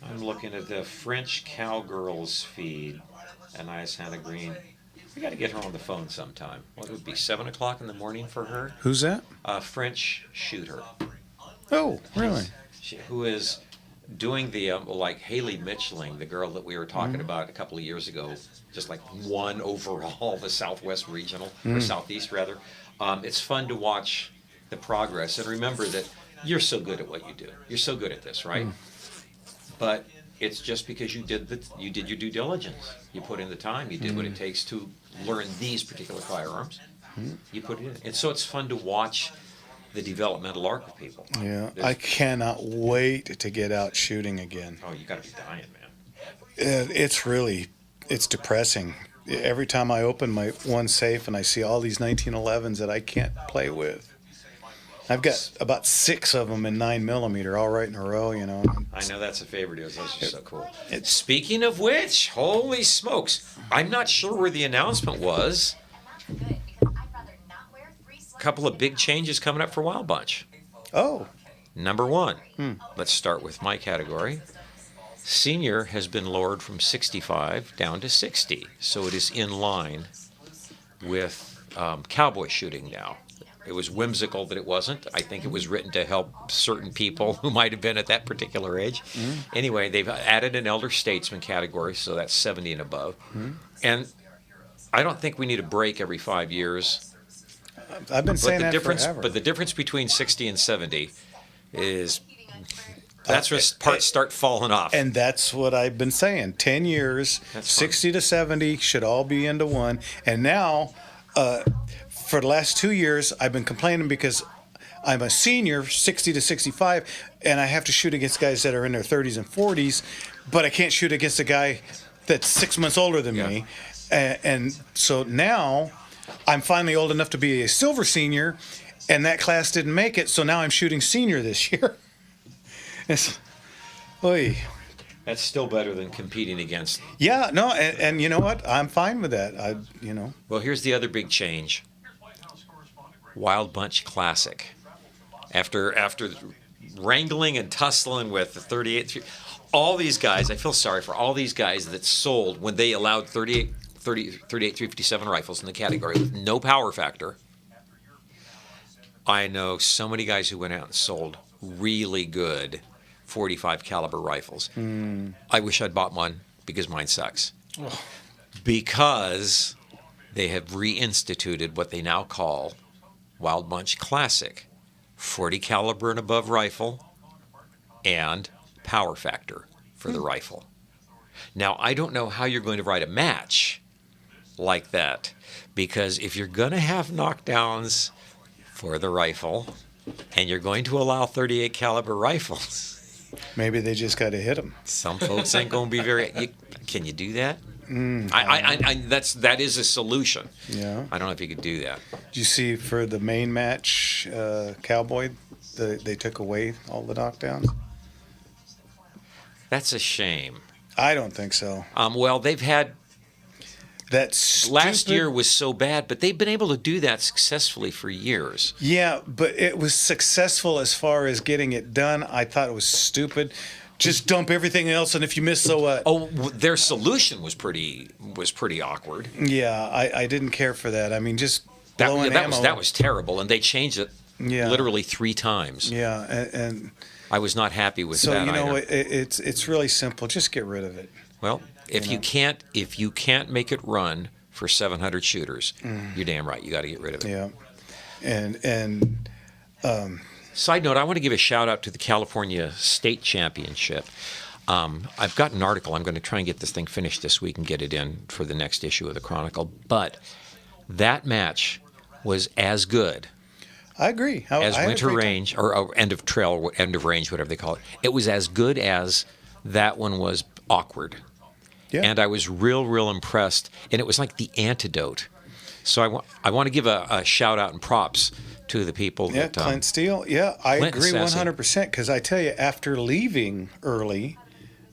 Speaker 4: I'm looking at the French Cowgirls feed, and Santa Green. We got to get her on the phone sometime. What would be 7 o'clock in the morning for her?
Speaker 2: Who's that?
Speaker 4: A French shooter.
Speaker 2: Oh, really?
Speaker 4: Who is doing the like Haley Mitchelling, the girl that we were talking about a couple of years ago, just like won overall the Southwest Regional or Southeast rather. It's fun to watch the progress, and remember that you're so good at what you do. You're so good at this, right? But it's just because you did your due diligence. You put in the time. You did what it takes to learn these particular firearms. You put it in, and so it's fun to watch the developmental arc of people.
Speaker 2: Yeah, I cannot wait to get out shooting again.
Speaker 4: Oh, you got to be dying, man.
Speaker 2: It's depressing. Every time I open my one safe and I see all these 1911s that I can't play with. I've got about 6 of them in 9mm all right in a row, you know.
Speaker 4: I know that's a favorite of yours. Those are so cool. Speaking of which, holy smokes, I'm not sure where the announcement was. A couple of big changes coming up for Wild Bunch.
Speaker 2: Oh.
Speaker 4: Number 1, let's start with my category. Senior has been lowered from 65 down to 60, so it is in line with cowboy shooting now. It was whimsical that it wasn't. I think it was written to help certain people who might have been at that particular age. Anyway, they've added an elder statesman category, so that's 70 and above. And I don't think we need a break every 5 years.
Speaker 2: I've been saying that forever.
Speaker 4: But the difference between 60 and 70 is that's where parts start falling off.
Speaker 2: And that's what I've been saying. 10 years, 60 to 70 should all be into one. And now, for the last 2 years, I've been complaining because I'm a senior, 60 to 65, and I have to shoot against guys that are in their 30s and 40s, but I can't shoot against a guy that's 6 months older than me. And so now I'm finally old enough to be a silver senior, and that class didn't make it, so now I'm shooting senior this year. Oy.
Speaker 4: That's still better than competing against.
Speaker 2: Yeah, no, and you know what? I'm fine with that.
Speaker 4: Well, here's the other big change. Wild Bunch Classic. After wrangling and tussling with the 38, all these guys, I feel sorry for all these guys that sold when they allowed 38 357 rifles in the category with no power factor. I know so many guys who went out and sold really good 45 caliber rifles. I wish I'd bought one because mine sucks. Because they have reinstituted what they now call Wild Bunch Classic, 40 caliber and above rifle, and power factor for the rifle. Now, I don't know how you're going to write a match like that, because if you're going to have knockdowns for the rifle, and you're going to allow 38 caliber rifles,
Speaker 2: maybe they just got to hit them.
Speaker 4: Some folks ain't going to be very. Can you do that? That is a solution.
Speaker 2: Yeah.
Speaker 4: I don't know if you could do that.
Speaker 2: Did you see for the main match, Cowboy, they took away all the knockdowns?
Speaker 4: That's a shame.
Speaker 2: I don't think so.
Speaker 4: Well, they've had.
Speaker 2: That's
Speaker 4: last year was so bad, but they've been able to do that successfully for years.
Speaker 2: Yeah, but it was successful as far as getting it done. I thought it was stupid. Just dump everything else, and if you miss, so what?
Speaker 4: Oh, their solution was pretty awkward.
Speaker 2: Yeah, I didn't care for that. I mean, just blowing ammo.
Speaker 4: That was terrible, and they changed it literally 3 times.
Speaker 2: Yeah, and
Speaker 4: I was not happy with that.
Speaker 2: So you know,
Speaker 4: either.
Speaker 2: it's really simple. Just get rid of it.
Speaker 4: Well, if you can't make it run for 700 shooters, you're damn right. You got to get rid of it.
Speaker 2: Yeah, and
Speaker 4: side note, I want to give a shout out to the California State Championship. I've got an article. I'm going to try and get this thing finished this week and get it in for the next issue of the Chronicle. But that match was as good.
Speaker 2: I agree.
Speaker 4: As Winter Range or End of Trail, or End of Range, whatever they call it. It was as good as that one was awkward. Yeah. And I was real impressed. And it was like the antidote. So I want to give a shout out and props to the people.
Speaker 2: Yeah,
Speaker 4: that,
Speaker 2: Clint Steele. Yeah, I agree 100%. Because I tell you, after leaving early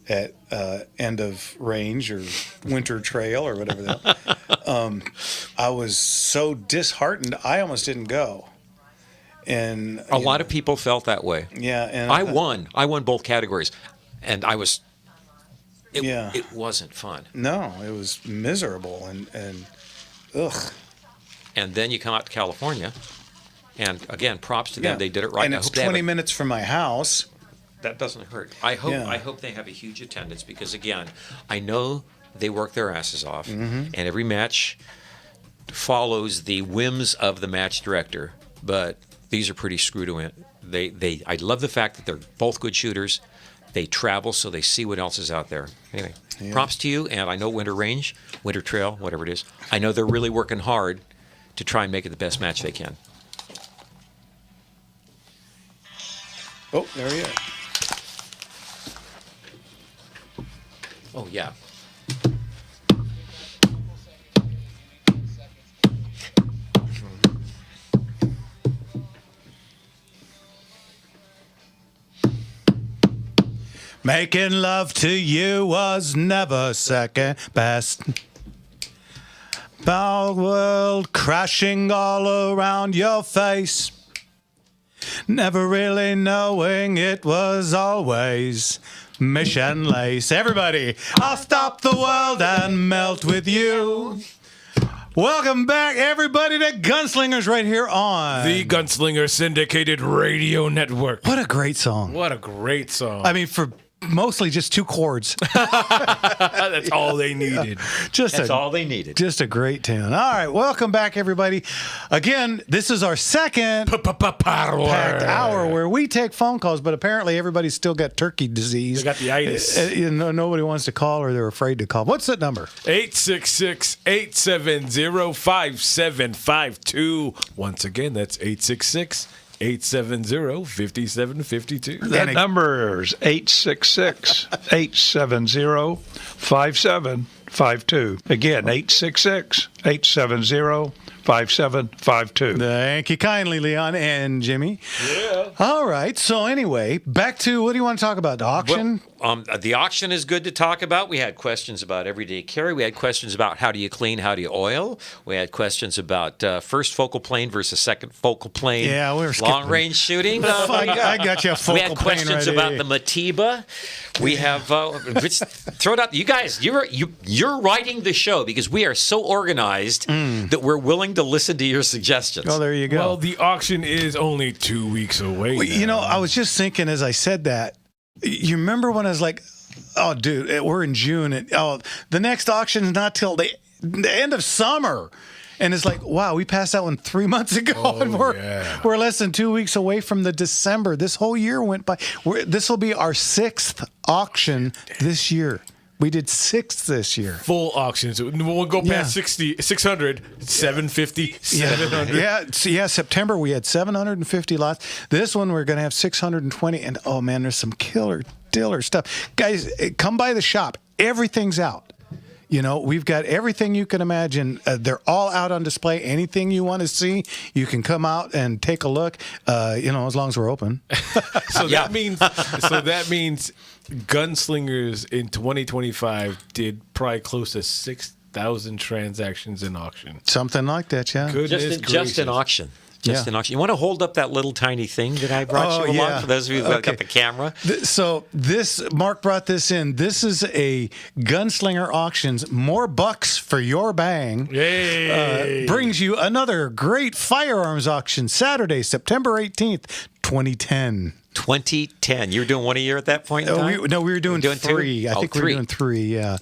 Speaker 2: at End of Range or Winter Trail or whatever that, I was so disheartened, I almost didn't go. And
Speaker 4: a lot of people felt that way.
Speaker 2: Yeah, and
Speaker 4: I won both categories, and I was. It wasn't fun.
Speaker 2: No, it was miserable and ugh.
Speaker 4: And then you come out to California, and again, props to them. They did it right.
Speaker 2: And it's 20 minutes from my house.
Speaker 4: That doesn't hurt. I hope they have a huge attendance because, again, I know they work their asses off, and every match follows the whims of the match director. But these are pretty screwed in. I love the fact that they're both good shooters. They travel so they see what else is out there. Anyway, props to you. And I know Winter Range, Winter Trail, whatever it is, I know they're really working hard to try and make it the best match they can.
Speaker 2: Oh, there he is.
Speaker 4: Oh, yeah.
Speaker 2: Making love to you was never second best. The world crashing all around your face. Never really knowing it was always mission lace. Everybody, I'll stop the world and melt with you. Welcome back, everybody, to Gunslingers right here on
Speaker 1: The Gunslinger Syndicated Radio Network.
Speaker 2: What a great song.
Speaker 1: What a great song.
Speaker 2: I mean, for mostly just 2 chords.
Speaker 1: That's all they needed.
Speaker 4: That's all they needed.
Speaker 2: Just a great tune. All right, welcome back, everybody. Again, this is our second packed hour where we take phone calls, but apparently everybody's still got turkey disease.
Speaker 1: They got the itis.
Speaker 2: Nobody wants to call or they're afraid to call. What's that number?
Speaker 1: 866-870-5752. Once again, that's 866-870-5752.
Speaker 5: That number is 866-870-5752. Again, 866-870-5752.
Speaker 2: Thank you kindly, Leon and Jimmy.
Speaker 1: Yeah.
Speaker 2: All right. So anyway, back to what do you want to talk about? The auction?
Speaker 4: Well, the auction is good to talk about. We had questions about everyday carry. We had questions about how do you clean, how do you oil. We had questions about first focal plane versus second focal plane.
Speaker 2: Yeah, we were skipping.
Speaker 4: Long-range shooting.
Speaker 2: I got you a focal
Speaker 4: We had questions
Speaker 2: plane
Speaker 4: about
Speaker 2: ready.
Speaker 4: the Matiba. We have throw it out. You guys, you're writing the show because we are so organized that we're willing to listen to your suggestions.
Speaker 2: Oh, there you go.
Speaker 1: Well, the auction is only 2 weeks away.
Speaker 2: Well, you know, I was just thinking as I said that, you remember when I was like, oh, dude, we're in June, and the next auction's not till the end of summer. And it's like, wow, we passed that one 3 months ago, and we're less than 2 weeks away from the December. This whole year went by. This will be our 6th auction this year. We did 6 this year.
Speaker 1: Full auctions. We'll go past 60, 600, 750, 700.
Speaker 2: Yeah, September we had 750 lots. This one we're going to have 620. And oh man, there's some killer stuff. Guys, come by the shop. Everything's out. You know, we've got everything you can imagine. They're all out on display. Anything you want to see, you can come out and take a look. As long as we're open.
Speaker 1: That means Gunslingers in 2025 did probably close to 6,000 transactions in auction.
Speaker 2: Something like that, yeah.
Speaker 1: Goodness
Speaker 4: Just in auction. An auction. You want to hold up that little tiny thing that I brought you along for those of you who got the camera?
Speaker 2: Mark brought this in. This is a Gunslinger Auctions. More bucks for your bang.
Speaker 1: Yay!
Speaker 2: Brings you another great firearms auction Saturday, September 18th, 2010.
Speaker 4: 2010. You were doing one a year at that point in time?
Speaker 2: We were doing 3.
Speaker 4: Two?
Speaker 2: I think we were doing 3, yeah.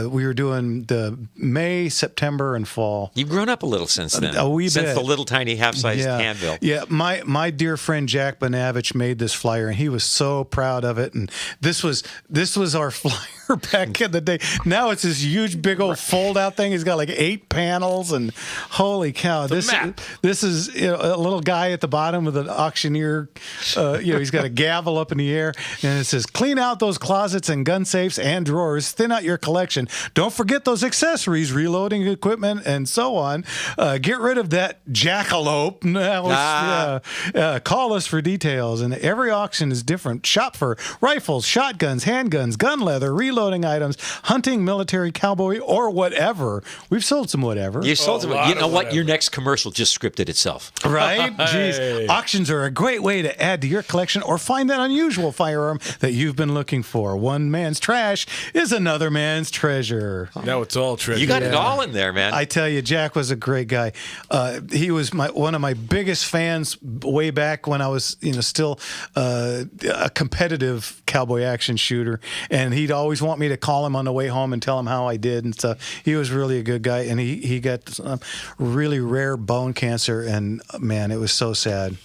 Speaker 2: We were doing the May, September, and fall.
Speaker 4: You've grown up a little since then.
Speaker 2: A wee bit.
Speaker 4: Since the little tiny half-sized handbill.
Speaker 2: Yeah, my dear friend Jack Bonavich made this flyer, and he was so proud of it. And this was our flyer back in the day. Now it's this huge, big old fold-out thing. He's got like 8 panels, and holy cow! This is a little guy at the bottom with an auctioneer. He's got a gavel up in the air, and it says, "Clean out those closets and gun safes and drawers. Thin out your collection. Don't forget those accessories, reloading equipment, and so on. Get rid of that jackalope. Call us for details." And every auction is different. Shop for rifles, shotguns, handguns, gun leather, reloading items, hunting, military, cowboy, or whatever. We've sold some whatever.
Speaker 4: You sold some. You know what? Your next commercial just scripted itself.
Speaker 2: Right? Jeez. Auctions are a great way to add to your collection or find that unusual firearm that you've been looking for. One man's trash is another man's treasure.
Speaker 1: Now it's all treasure.
Speaker 4: You got it all in there, man.
Speaker 2: I tell you, Jack was a great guy. He was one of my biggest fans way back when I was, still a competitive cowboy action shooter, and he'd always want me to call him on the way home and tell him how I did and stuff. He was really a good guy, and he got really rare bone cancer, and man, it was so sad.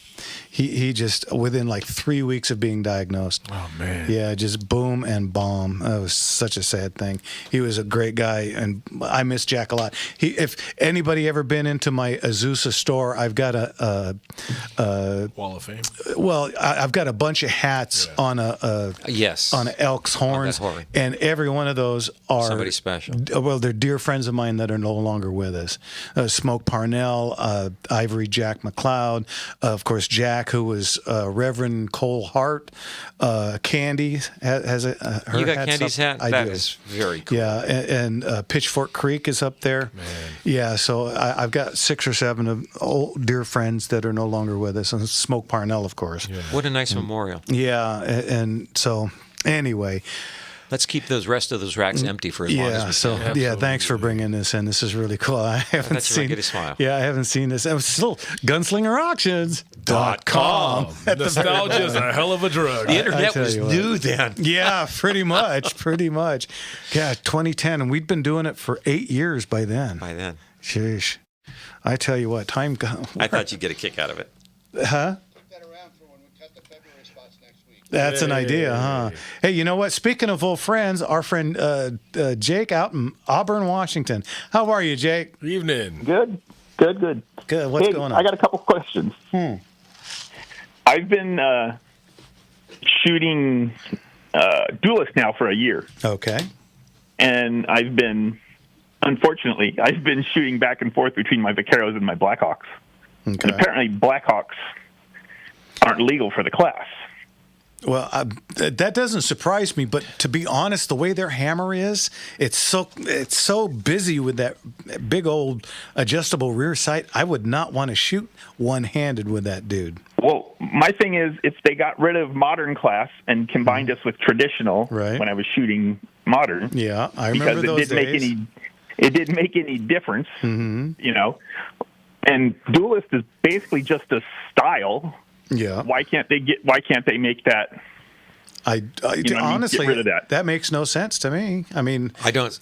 Speaker 2: he just within like 3 weeks of being diagnosed.
Speaker 1: Oh man.
Speaker 2: Yeah, just boom and bomb. That was such a sad thing. He was a great guy, and I miss Jack a lot. If anybody ever been into my Azusa store, I've got a
Speaker 1: Wall of Fame.
Speaker 2: well, I've got a bunch of hats on a
Speaker 4: Yes.
Speaker 2: on an elk's horns,
Speaker 4: horn.
Speaker 2: and every one of those are
Speaker 4: Somebody special.
Speaker 2: Well, they're dear friends of mine that are no longer with us. Smoke Parnell, Ivory Jack McLeod, of course Jack, who was Reverend Cole Hart. Candy has her
Speaker 4: You got
Speaker 2: hat
Speaker 4: Candy's
Speaker 2: up.
Speaker 4: hat?
Speaker 2: I
Speaker 4: That
Speaker 2: do.
Speaker 4: is very cool.
Speaker 2: Yeah, and Pitchfork Creek is up there.
Speaker 1: Man.
Speaker 2: Yeah, so I've got 6 or 7 of old dear friends that are no longer with us, and Smoke Parnell, of course.
Speaker 4: What a nice memorial.
Speaker 2: Yeah, and so anyway,
Speaker 4: Let's keep those rest of those racks empty for as long as
Speaker 2: yeah.
Speaker 4: we
Speaker 2: So
Speaker 4: can.
Speaker 2: yeah, thanks for bringing this in. This is really cool. I haven't
Speaker 4: bet you might
Speaker 2: seen.
Speaker 4: get a smile.
Speaker 2: Yeah, I haven't seen this. It was still gunslingerauctions.com.
Speaker 1: Nostalgia is a hell of a drug.
Speaker 4: The
Speaker 2: I
Speaker 4: internet
Speaker 2: tell
Speaker 4: was
Speaker 2: you what.
Speaker 4: new then.
Speaker 2: Yeah, pretty much. Yeah, 2010, and we'd been doing it for 8 years by then.
Speaker 4: By then.
Speaker 2: Sheesh. I tell you what, time goes.
Speaker 4: I thought you'd get a kick out of it.
Speaker 2: Huh?
Speaker 9: that around for when we cut the February spots next week.
Speaker 2: That's an idea, huh? Hey, you know what? Speaking of old friends, our friend Jake out in Auburn, Washington. How are you, Jake?
Speaker 1: Evening.
Speaker 10: Good.
Speaker 2: Good. What's
Speaker 10: Hey,
Speaker 2: going on?
Speaker 10: I got a couple questions. I've been shooting duelist now for a year,
Speaker 2: Okay.
Speaker 10: and I've been shooting back and forth between my Vaqueros and my Blackhawks. And
Speaker 2: Okay.
Speaker 10: apparently Blackhawks aren't legal for the class.
Speaker 2: Well, that doesn't surprise me, but to be honest, the way their hammer is, it's so busy with that big old adjustable rear sight. I would not want to shoot one-handed with that dude.
Speaker 10: Well, my thing is, if they got rid of modern class and combined us with traditional
Speaker 2: Right.
Speaker 10: when I was shooting modern,
Speaker 2: Yeah, I remember those days.
Speaker 10: It didn't make any difference, you know. And duelist is basically just a style.
Speaker 2: Yeah.
Speaker 10: Why can't they make that?
Speaker 2: I honestly,
Speaker 10: get rid of that.
Speaker 2: makes no sense to me. I mean,
Speaker 4: I don't.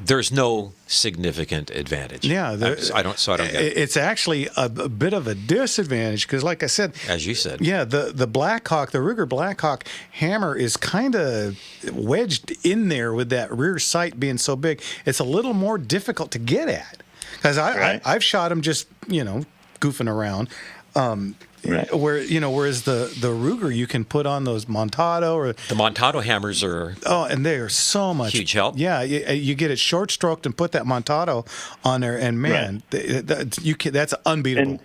Speaker 4: There's no significant advantage.
Speaker 2: yeah,
Speaker 4: I don't. So I don't get it.
Speaker 2: It's actually a bit of a disadvantage because, like I said,
Speaker 4: As you said.
Speaker 2: yeah, the Blackhawk, the Ruger Blackhawk hammer is kind of wedged in there with that rear sight being so big. It's a little more difficult to get at because
Speaker 10: Right.
Speaker 2: I've shot them just goofing around.
Speaker 10: Right.
Speaker 2: Whereas the Ruger, you can put on those Montado or
Speaker 4: The Montado hammers are.
Speaker 2: and they are so much
Speaker 4: Huge help.
Speaker 2: Yeah, you get it short stroked and put that Montado on there, and man, that's unbeatable.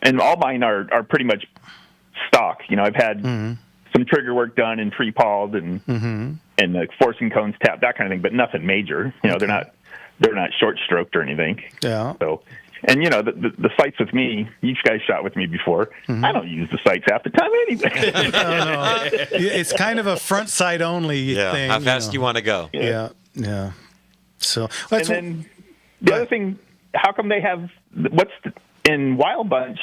Speaker 10: And all mine are pretty much stock. You know, I've had some trigger work done and pre-pawed and the forcing cones tapped, that kind of thing, but nothing major. You know, they're not short stroked or anything.
Speaker 2: Yeah.
Speaker 10: So. And, you know, the sights with me, you guys shot with me before. I don't use the sights half the time anyway.
Speaker 2: No. It's kind of a front sight only thing.
Speaker 4: How fast do you want to go?
Speaker 2: Yeah. So
Speaker 10: And
Speaker 2: that's
Speaker 10: then the other thing, how come they have, in Wild Bunch,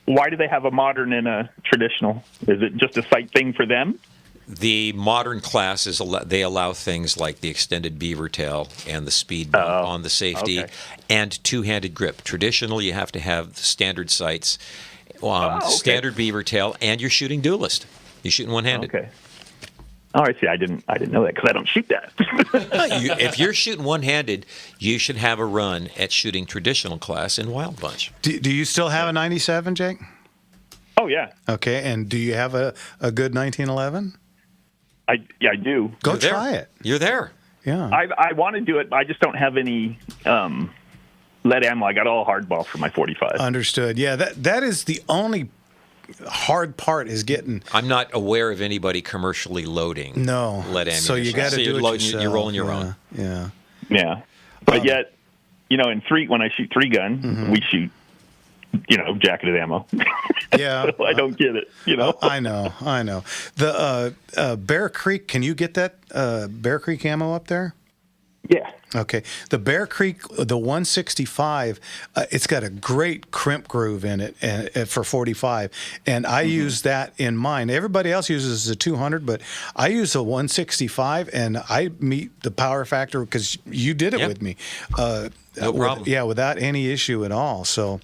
Speaker 10: why do they have a modern and a traditional? Is it just a sight thing for them?
Speaker 4: The modern class they allow things like the extended beaver tail and the speed bump on the safety and two-handed grip. Traditionally, you have to have the standard sights, standard beaver tail, and you're shooting duelist. You're shooting one-handed.
Speaker 10: Okay. All right. See, I didn't know that because I don't shoot that.
Speaker 4: If you're shooting one-handed, you should have a run at shooting traditional class in Wild Bunch.
Speaker 2: do you still have a 97, Jake?
Speaker 10: Oh yeah.
Speaker 2: Okay, and do you have a good 1911?
Speaker 10: I do.
Speaker 2: Go
Speaker 4: You're there.
Speaker 2: try it.
Speaker 4: You're there.
Speaker 2: Yeah.
Speaker 10: I want to do it. I just don't have any lead ammo. I got all hardball for my 45.
Speaker 2: Understood. Yeah, that is the only hard part is getting.
Speaker 4: I'm not aware of anybody commercially loading lead ammunition.
Speaker 2: So you got to do it yourself.
Speaker 4: You're rolling your own.
Speaker 2: Yeah.
Speaker 10: Yeah. But yet, you know, when I shoot 3-gun, we shoot, jacketed ammo.
Speaker 2: Yeah.
Speaker 10: So I don't get it,
Speaker 2: I know. The Bear Creek, can you get that Bear Creek ammo up there?
Speaker 10: Yeah.
Speaker 2: Okay. The Bear Creek, the 165, it's got a great crimp groove in it for 45. And I use that in mine. Everybody else uses a 200, but I use a 165, and I meet the power factor because you did it with me.
Speaker 4: No problem.
Speaker 2: Without any issue at all. So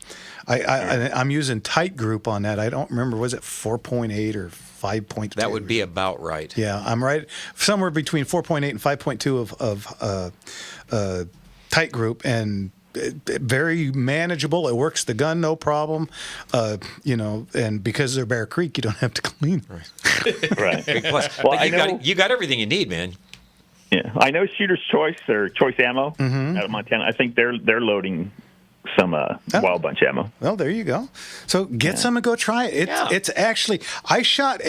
Speaker 2: I'm using tight group on that. I don't remember, was it 4.8 or 5.2?
Speaker 4: That would be about right.
Speaker 2: Yeah, I'm right somewhere between 4.8 and 5.2 of tight group, and very manageable. It works the gun no problem. And because they're Bear Creek, you don't have to clean.
Speaker 10: Right.
Speaker 4: Big plus.
Speaker 10: Well,
Speaker 4: But you got everything you need, man.
Speaker 10: Yeah, I know Shooter's Choice or Choice Ammo out of Montana. I think they're loading some Wild Bunch ammo.
Speaker 2: Well, there you go. So get some and go try it. It's actually, I shot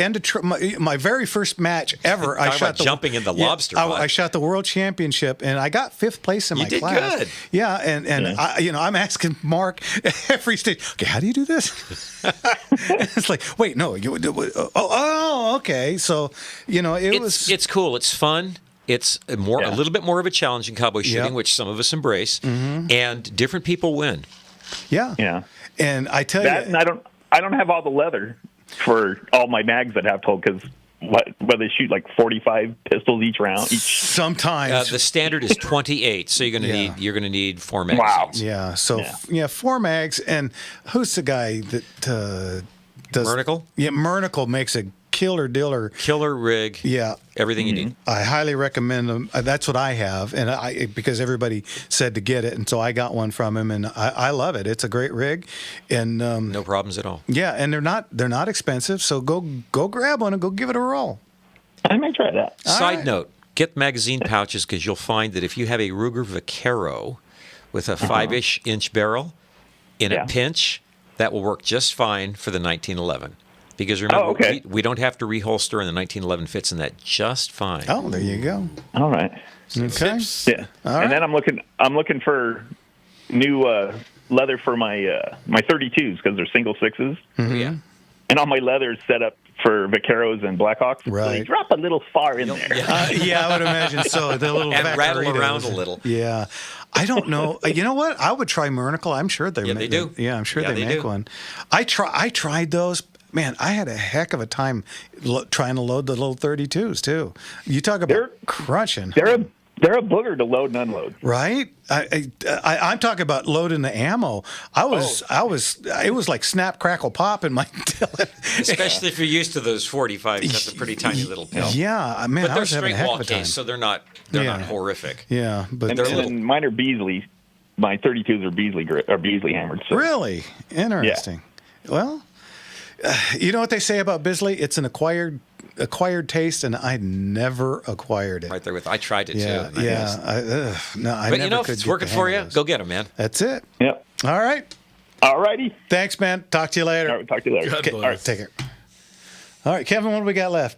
Speaker 2: my very first match ever. I shot
Speaker 4: jumping in the lobster pot.
Speaker 2: I shot the world championship, and I got 5th place in my class.
Speaker 4: You did good.
Speaker 2: Yeah, and I'm asking Mark every stage, okay, how do you do this? It's like, wait, no, okay. So,
Speaker 4: It's cool. It's fun. It's a little bit more of a challenge in cowboy shooting, which some of us embrace, and different people win.
Speaker 2: Yeah. And I tell you,
Speaker 10: and I don't have all the leather for all my mags that I have told, because whether they shoot like 45 pistols each round.
Speaker 2: Sometimes
Speaker 4: the standard is 28, so you're going to need 4 magazines.
Speaker 10: Wow.
Speaker 2: Yeah. So 4 mags, and who's the guy that does
Speaker 4: Mernicle?
Speaker 2: Yeah, Mernicle makes a killer
Speaker 4: rig.
Speaker 2: Yeah,
Speaker 4: everything you need.
Speaker 2: I highly recommend them. That's what I have, and because everybody said to get it, and so I got one from him, and I love it. It's a great rig, and
Speaker 4: no problems at all.
Speaker 2: Yeah, and they're not expensive, so go grab one and go give it a roll.
Speaker 10: I might try that.
Speaker 4: Side note: get magazine pouches, because you'll find that if you have a Ruger Vaquero with a 5-inch barrel, in a pinch, that will work just fine for the 1911. Because remember, we don't have to reholster, and the 1911 fits in that just fine.
Speaker 2: Oh, there you go.
Speaker 10: All right.
Speaker 2: Okay.
Speaker 10: Yeah. And then I'm looking for new leather for my my 32s, because they're single 6s.
Speaker 2: Mm-hmm.
Speaker 4: Yeah.
Speaker 10: And all my leather is set up for Vaqueros and Blackhawks.
Speaker 2: Right.
Speaker 10: So they drop a little far in there.
Speaker 2: Yeah, I would imagine so. The little
Speaker 4: and rattle
Speaker 2: Vacaritos.
Speaker 4: around a little.
Speaker 2: Yeah. I don't know. You know what? I would try Mernicle. I'm sure
Speaker 4: they do.
Speaker 2: Yeah, I'm sure they make one. I tried those. Man, I had a heck of a time trying to load the little 32s too. You talk about crunching.
Speaker 10: They're a booger to load and unload.
Speaker 2: Right? I'm talking about loading the ammo. It was like snap, crackle, pop in my Dillon.
Speaker 4: Especially if you're used to those 45s. That's a pretty tiny little pill.
Speaker 2: Yeah, man,
Speaker 4: but
Speaker 2: I
Speaker 4: they're
Speaker 2: was having a
Speaker 4: straight
Speaker 2: heck
Speaker 4: wall
Speaker 2: of a time.
Speaker 4: case, so they're not horrific.
Speaker 2: Yeah, but
Speaker 10: and mine are Beasley. My 32s are Beasley hammered. So.
Speaker 2: Really interesting. Yeah. Well, you know what they say about Bisley? It's an acquired taste, and I never acquired it.
Speaker 4: Right there with I tried it too.
Speaker 2: I
Speaker 4: but
Speaker 2: never
Speaker 4: if it's working for you, go get them, man.
Speaker 2: That's it.
Speaker 10: Yep.
Speaker 2: All right.
Speaker 10: All righty.
Speaker 2: Thanks, man. Talk to you later.
Speaker 10: All right, talk to you later.
Speaker 2: Okay. All right, take care. All right, Kevin, what do we got left?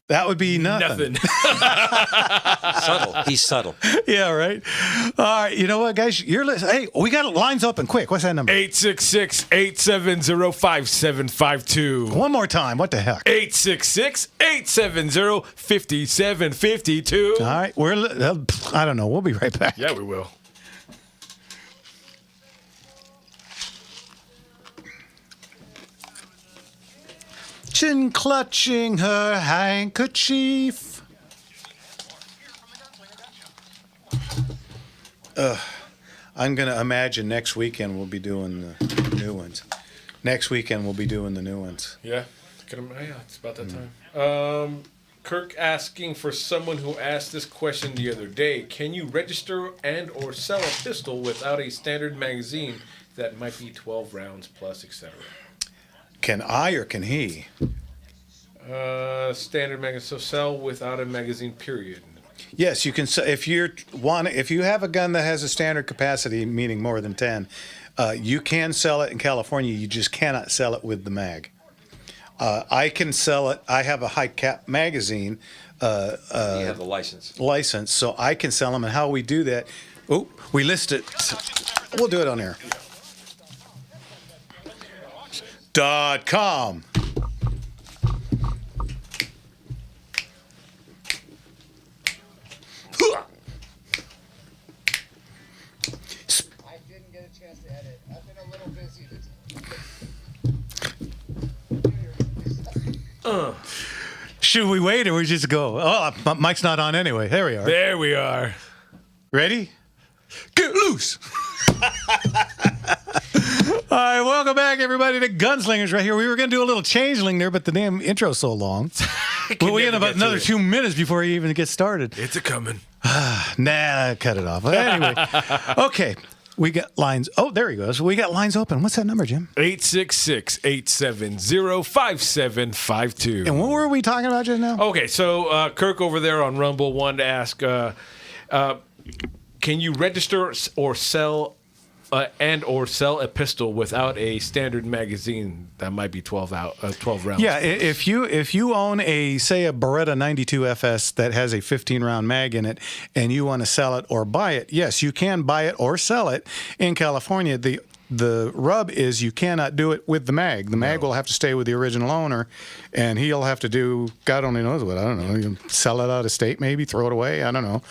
Speaker 2: That would be nothing.
Speaker 4: Subtle. He's subtle.
Speaker 2: Yeah, right. All right. You know what, guys? You're listening. Hey, we got lines open. Quick. What's that number?
Speaker 3: 866-870-5752.
Speaker 2: One more time. What the heck?
Speaker 3: 866-870-5752.
Speaker 2: All right. I don't know. We'll be right back.
Speaker 3: Yeah, we will.
Speaker 2: Chin clutching her handkerchief. I'm going to imagine next weekend we'll be doing the new ones. Next weekend we'll be doing the new ones.
Speaker 3: Yeah. It's about that time. Kirk asking for someone who asked this question the other day. Can you register and or sell a pistol without a standard magazine that might be 12 rounds plus, etc.?
Speaker 2: Can I or can he?
Speaker 3: Standard magazine. So sell without a magazine, period.
Speaker 2: Yes, you can. If you have a gun that has a standard capacity, meaning more than 10, you can sell it in California. You just cannot sell it with the mag. I can sell it. I have a high cap magazine.
Speaker 4: You have the license.
Speaker 2: So I can sell them. And how we do that? Oh, we list it. We'll do it on air. .com.
Speaker 9: I didn't get a chance to edit. I've been a little busy this
Speaker 2: Should we wait or we just go? Oh, Mike's not on anyway. There we are.
Speaker 3: There we are.
Speaker 2: Ready? Get loose. All right, welcome back, everybody, to Gunslingers right here. We were going to do a little changeling there, but the damn intro's so long. Well, we got about another 2 minutes before you even get started.
Speaker 3: It's a coming.
Speaker 2: Nah, cut it off. But anyway, okay. We got lines. Oh, there he goes. We got lines open. What's that number, Jim?
Speaker 3: 866-870-5752.
Speaker 2: And what were we talking about just now?
Speaker 3: Okay, so Kirk over there on Rumble wanted to ask, can you register or sell or sell a pistol without a standard magazine that might be 12 rounds?
Speaker 2: Yeah, if you own a Beretta 92 FS that has a 15-round mag in it, and you want to sell it or buy it, yes, you can buy it or sell it in California. The rub is you cannot do it with the mag. The mag will have to stay with the original owner, and he'll have to do God only knows what. I don't know. You sell it out of state, maybe throw it away. I don't know,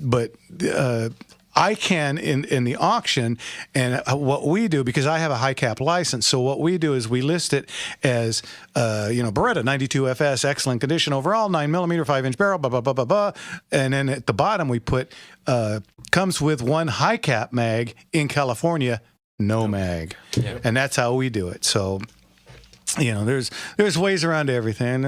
Speaker 2: but. I can in the auction, and what we do, because I have a high cap license, so what we do is we list it as Beretta 92 FS, excellent condition overall, 9mm, 5-inch barrel, blah blah blah blah blah, and then at the bottom we put comes with one high cap mag in California, no mag, and that's how we do it. So. There's ways around everything.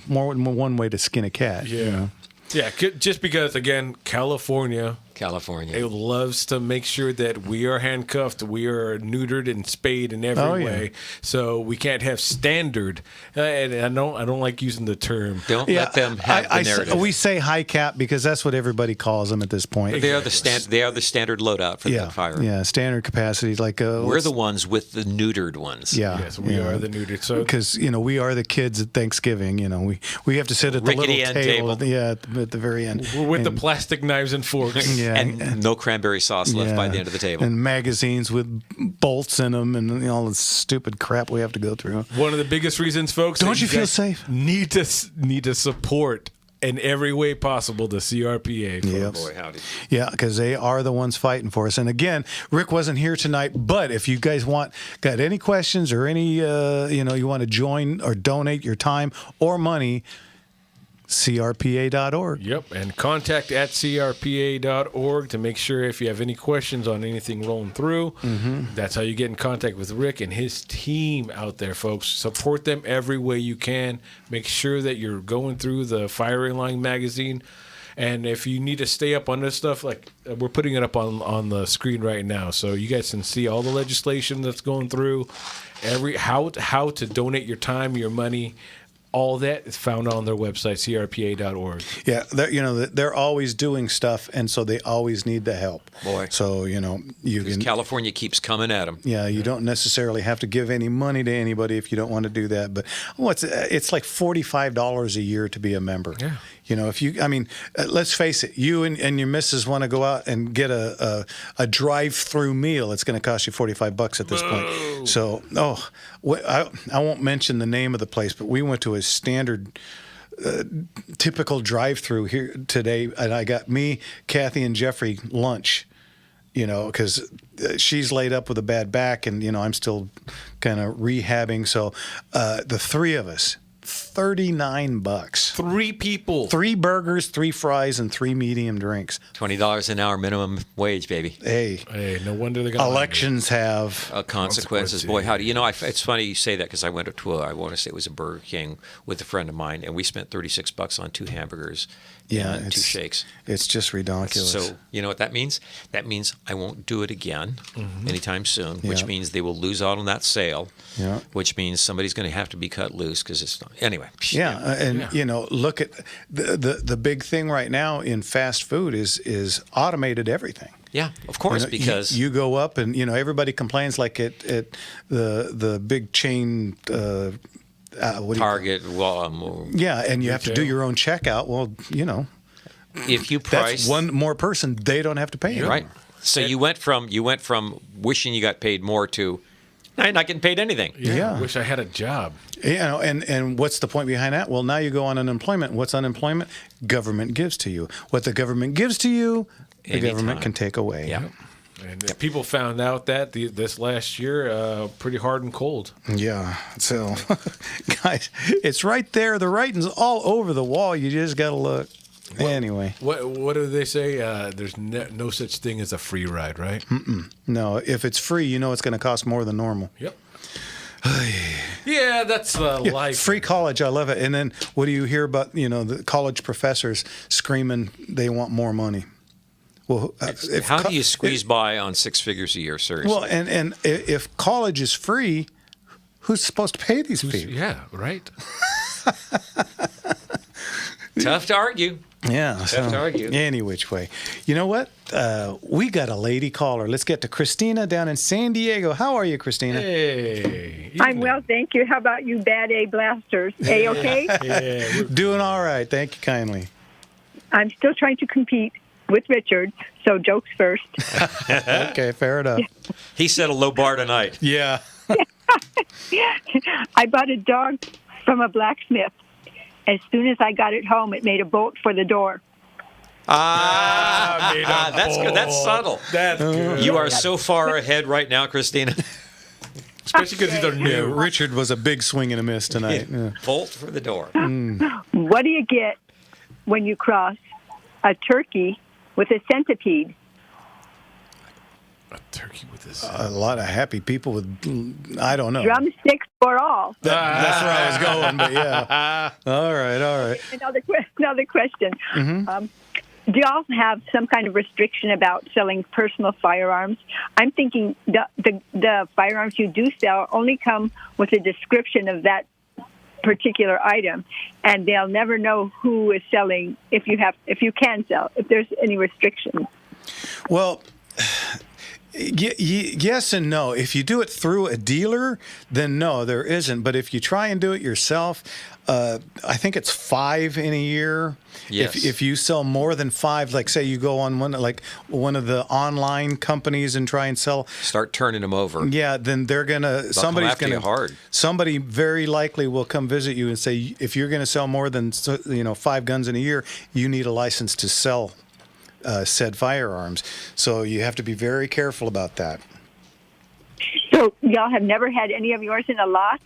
Speaker 2: More than one way to skin a cat.
Speaker 3: Yeah. Yeah, just because, again, California, it loves to make sure that we are handcuffed, we are neutered and spayed in every way. So we can't have standard. And I don't like using the term.
Speaker 4: Don't let them have the narrative.
Speaker 2: We say high cap because that's what everybody calls them at this point.
Speaker 4: They are the standard loadout for that firearm.
Speaker 2: Yeah, standard capacity. Like
Speaker 4: we're the ones with the neutered ones.
Speaker 2: Yeah,
Speaker 3: yes, we are the neutered. So because
Speaker 2: we are the kids at Thanksgiving. We have to sit at the little table. Yeah, at the very end
Speaker 3: with the plastic knives and forks.
Speaker 2: Yeah.
Speaker 4: And no cranberry sauce left by the end of the table.
Speaker 2: And magazines with bolts in them and all this stupid crap we have to go through.
Speaker 3: One of the biggest reasons, folks,
Speaker 2: don't you feel safe?
Speaker 3: Need to support in every way possible the CRPA.
Speaker 2: Yep.
Speaker 4: Boy, howdy.
Speaker 2: Yeah, because they are the ones fighting for us. And again, Rick wasn't here tonight, but if you guys got any questions or any you want to join or donate your time or money, CRPA.org.
Speaker 3: Yep, and contact at CRPA.org to make sure if you have any questions on anything rolling through. Mm-hmm. That's how you get in contact with Rick and his team out there, folks. Support them every way you can. Make sure that you're going through the Firing Line magazine. And if you need to stay up on this stuff, like we're putting it up on the screen right now, so you guys can see all the legislation that's going through, how to donate your time, your money. All that is found on their website, crpa.org.
Speaker 2: Yeah, they're always doing stuff, and so they always need the help.
Speaker 4: Boy.
Speaker 2: So,
Speaker 4: California keeps coming at them.
Speaker 2: Yeah, you don't necessarily have to give any money to anybody if you don't want to do that. But it's like $45 a year to be a member.
Speaker 3: Yeah.
Speaker 2: Let's face it, you and your missus want to go out and get a drive-through meal. It's going to cost you $45 at this point. So, I won't mention the name of the place, but we went to a standard typical drive-through here today, and I got me, Kathy, and Jeffrey lunch, because she's laid up with a bad back, and, I'm still kind of rehabbing. So the three of us, $39.
Speaker 3: 3 people.
Speaker 2: 3 burgers, 3 fries, and 3 medium drinks.
Speaker 4: $20 an hour minimum wage, baby.
Speaker 2: Hey,
Speaker 3: no wonder they're going to
Speaker 2: elections have
Speaker 4: consequences. Boy, howdy. It's funny you say that because I went to I want to say it was a Burger King with a friend of mine, and we spent $36 on 2 hamburgers. And 2 shakes.
Speaker 2: It's just ridiculous.
Speaker 4: So you know what that means? That means I won't do it again anytime soon, which means they will lose out on that sale, which means somebody's going to have to be cut loose because it's not. Anyway.
Speaker 2: Look at the big thing right now in fast food is automated everything.
Speaker 4: Yeah, of course, because
Speaker 2: you go up and everybody complains like at the big chain.
Speaker 4: Target.
Speaker 2: And you have to do your own checkout. Well,
Speaker 4: if you price
Speaker 2: that's one more person, they don't have to pay.
Speaker 4: Right. So you went from wishing you got paid more to I'm not getting paid anything.
Speaker 2: Yeah.
Speaker 3: I wish I had a job.
Speaker 2: And what's the point behind that? Well, now you go on unemployment. What's unemployment? Government gives to you. What the government gives to you, the government can take away.
Speaker 4: Yeah.
Speaker 3: And people found out that this last year pretty hard and cold.
Speaker 2: Yeah. So, guys, it's right there. The writing's all over the wall. You just got to look. Anyway.
Speaker 1: What do they say? There's no such thing as a free ride, right?
Speaker 2: No, if it's free, you know it's going to cost more than normal.
Speaker 1: Yep. Yeah, that's life.
Speaker 2: Free college, I love it. And then what do you hear about, the college professors screaming they want more money? Well,
Speaker 4: how do you squeeze by on six figures a year, seriously?
Speaker 2: Well, and if college is free, who's supposed to pay these people?
Speaker 1: Yeah, right.
Speaker 4: Tough to argue.
Speaker 2: Yeah.
Speaker 4: Tough to argue.
Speaker 2: Any which way. You know what? We got a lady caller. Let's get to Christina down in San Diego. How are you, Christina?
Speaker 1: Hey.
Speaker 11: I'm well, thank you. How about you bad A blasters? A-okay?
Speaker 1: Yeah.
Speaker 2: Doing all right. Thank you kindly.
Speaker 11: I'm still trying to compete with Richard, so jokes first.
Speaker 2: Okay, fair enough.
Speaker 4: He set a low bar tonight.
Speaker 2: Yeah.
Speaker 11: I bought a dog from a blacksmith. As soon as I got it home, it made a bolt for the door.
Speaker 4: That's good. That's subtle.
Speaker 1: That's good.
Speaker 4: You are so far ahead right now, Christina.
Speaker 1: Especially because these are new.
Speaker 2: Yeah, Richard was a big swing and a miss tonight. Yeah.
Speaker 4: Bolt for the door.
Speaker 11: What do you get when you cross a turkey with a centipede?
Speaker 1: A turkey with this.
Speaker 2: A lot of happy people with, I don't know.
Speaker 11: Drumsticks for all.
Speaker 2: That's where I was going, but yeah. All right.
Speaker 11: Another question. Do y'all have some kind of restriction about selling personal firearms? I'm thinking the firearms you do sell only come with a description of that particular item, and they'll never know who is selling if you can sell, if there's any restriction.
Speaker 2: Well, yes and no. If you do it through a dealer, then no, there isn't. But if you try and do it yourself, I think it's 5 in a year.
Speaker 4: Yes.
Speaker 2: If you sell more than 5, like say you go on one of the online companies and try and sell,
Speaker 4: Start turning them over.
Speaker 2: yeah, then they're gonna
Speaker 4: somebody's gonna hard.
Speaker 2: Somebody very likely will come visit you and say, if you're going to sell more than 5 guns in a year, you need a license to sell said firearms. So you have to be very careful about that.
Speaker 11: So y'all have never had any of yours in a lot?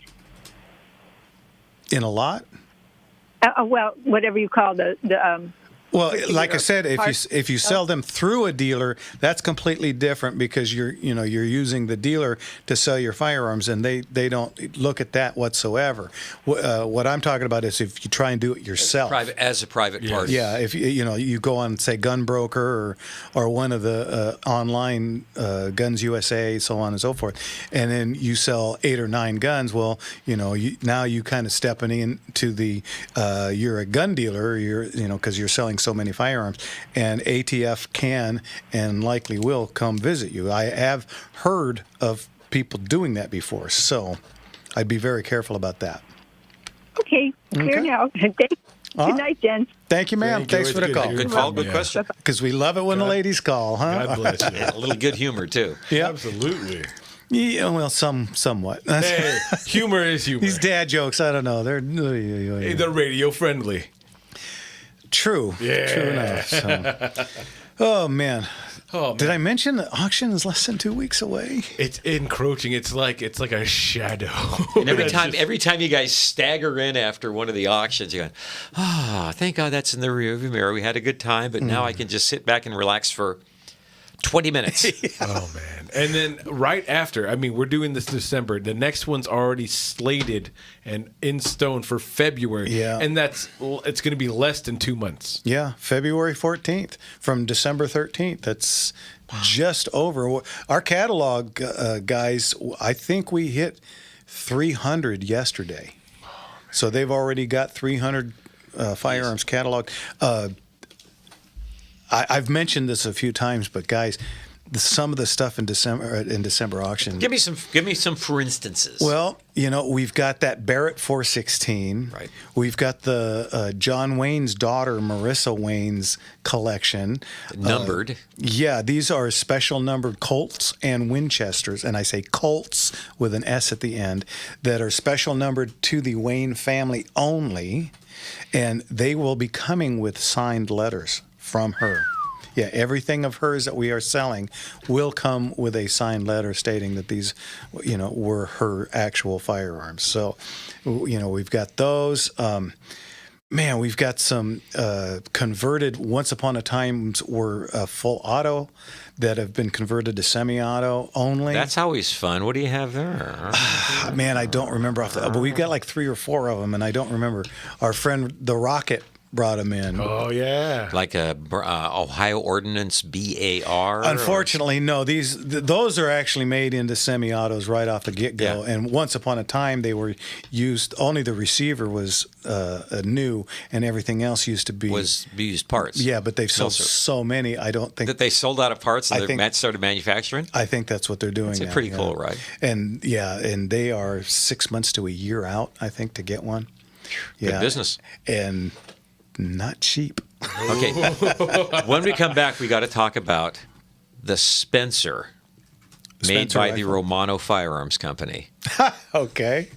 Speaker 2: In a lot?
Speaker 11: Well, whatever you call the
Speaker 2: Well, like I said, if you sell them through a dealer, that's completely different because you're using the dealer to sell your firearms, and they don't look at that whatsoever. What I'm talking about is if you try and do it yourself,
Speaker 4: As a private party.
Speaker 2: Yeah, if you go on, say, Gunbroker or one of the online Guns USA, so on and so forth, and then you sell 8 or 9 guns. Well, now you kind of stepping into the you're a gun dealer. Because you're selling so many firearms, and ATF can and likely will come visit you. I have heard of people doing that before, so I'd be very careful about that.
Speaker 11: Okay, clear now. Good night, Jen.
Speaker 2: Thank you, ma'am. Thanks for the call.
Speaker 4: Good call, good question.
Speaker 2: Because we love it when the ladies call, huh?
Speaker 1: God bless you.
Speaker 4: A little good humor, too.
Speaker 2: Yeah,
Speaker 1: Absolutely.
Speaker 2: Yeah, well, somewhat.
Speaker 1: Hey, humor is humor.
Speaker 2: These dad jokes, I don't know. They're
Speaker 1: radio friendly.
Speaker 2: True.
Speaker 1: Yeah.
Speaker 2: True enough. So. Oh man. Did I mention the auction is less than 2 weeks away?
Speaker 1: It's encroaching. It's like a shadow.
Speaker 4: And every time you guys stagger in after one of the auctions, you're going, thank God that's in the rearview mirror. We had a good time, but now I can just sit back and relax for 20 minutes.
Speaker 1: Oh, man. And then right after, we're doing this December. The next one's already slated and in stone for February.
Speaker 2: Yeah.
Speaker 1: And it's going to be less than 2 months.
Speaker 2: Yeah, February 14th from December 13th. That's just over. Our catalog, guys, I think we hit 300 yesterday. So they've already got 300 firearms cataloged. I've mentioned this a few times, but guys, some of the stuff in December auction.
Speaker 4: Give me some for instances.
Speaker 2: Well, we've got that Barrett 416.
Speaker 4: Right.
Speaker 2: We've got the John Wayne's daughter, Marissa Wayne's collection.
Speaker 4: Numbered.
Speaker 2: Yeah, these are special numbered Colts and Winchesters, and I say Colts with an S at the end, that are special numbered to the Wayne family only, and they will be coming with signed letters from her. Yeah, everything of hers that we are selling will come with a signed letter stating that these, were her actual firearms. So, we've got those. Man, we've got some converted, once upon a time were full auto that have been converted to semi-auto only.
Speaker 4: That's always fun. What do you have there?
Speaker 2: Man, I don't remember but we've got like 3 or 4 of them, and I don't remember. Our friend the Rocket brought them in.
Speaker 1: Oh yeah,
Speaker 4: Like a Ohio Ordnance BAR.
Speaker 2: Unfortunately, no. Those are actually made into semi-autos right off the get-go.
Speaker 4: Yeah.
Speaker 2: And once upon a time, they were used. Only the receiver was new, and everything else used to be
Speaker 4: used parts.
Speaker 2: Yeah, but they've sold so many. I don't think
Speaker 4: that they sold out of parts and
Speaker 2: I
Speaker 4: they started manufacturing.
Speaker 2: I think that's what they're doing.
Speaker 4: It's a
Speaker 2: now,
Speaker 4: pretty cool, right?
Speaker 2: And and they are 6 months to a year out. I think to get one.
Speaker 4: Good business.
Speaker 2: And not cheap.
Speaker 4: Okay. When we come back, we got to talk about the Spencer made by the Romano Firearms Company.
Speaker 2: Okay.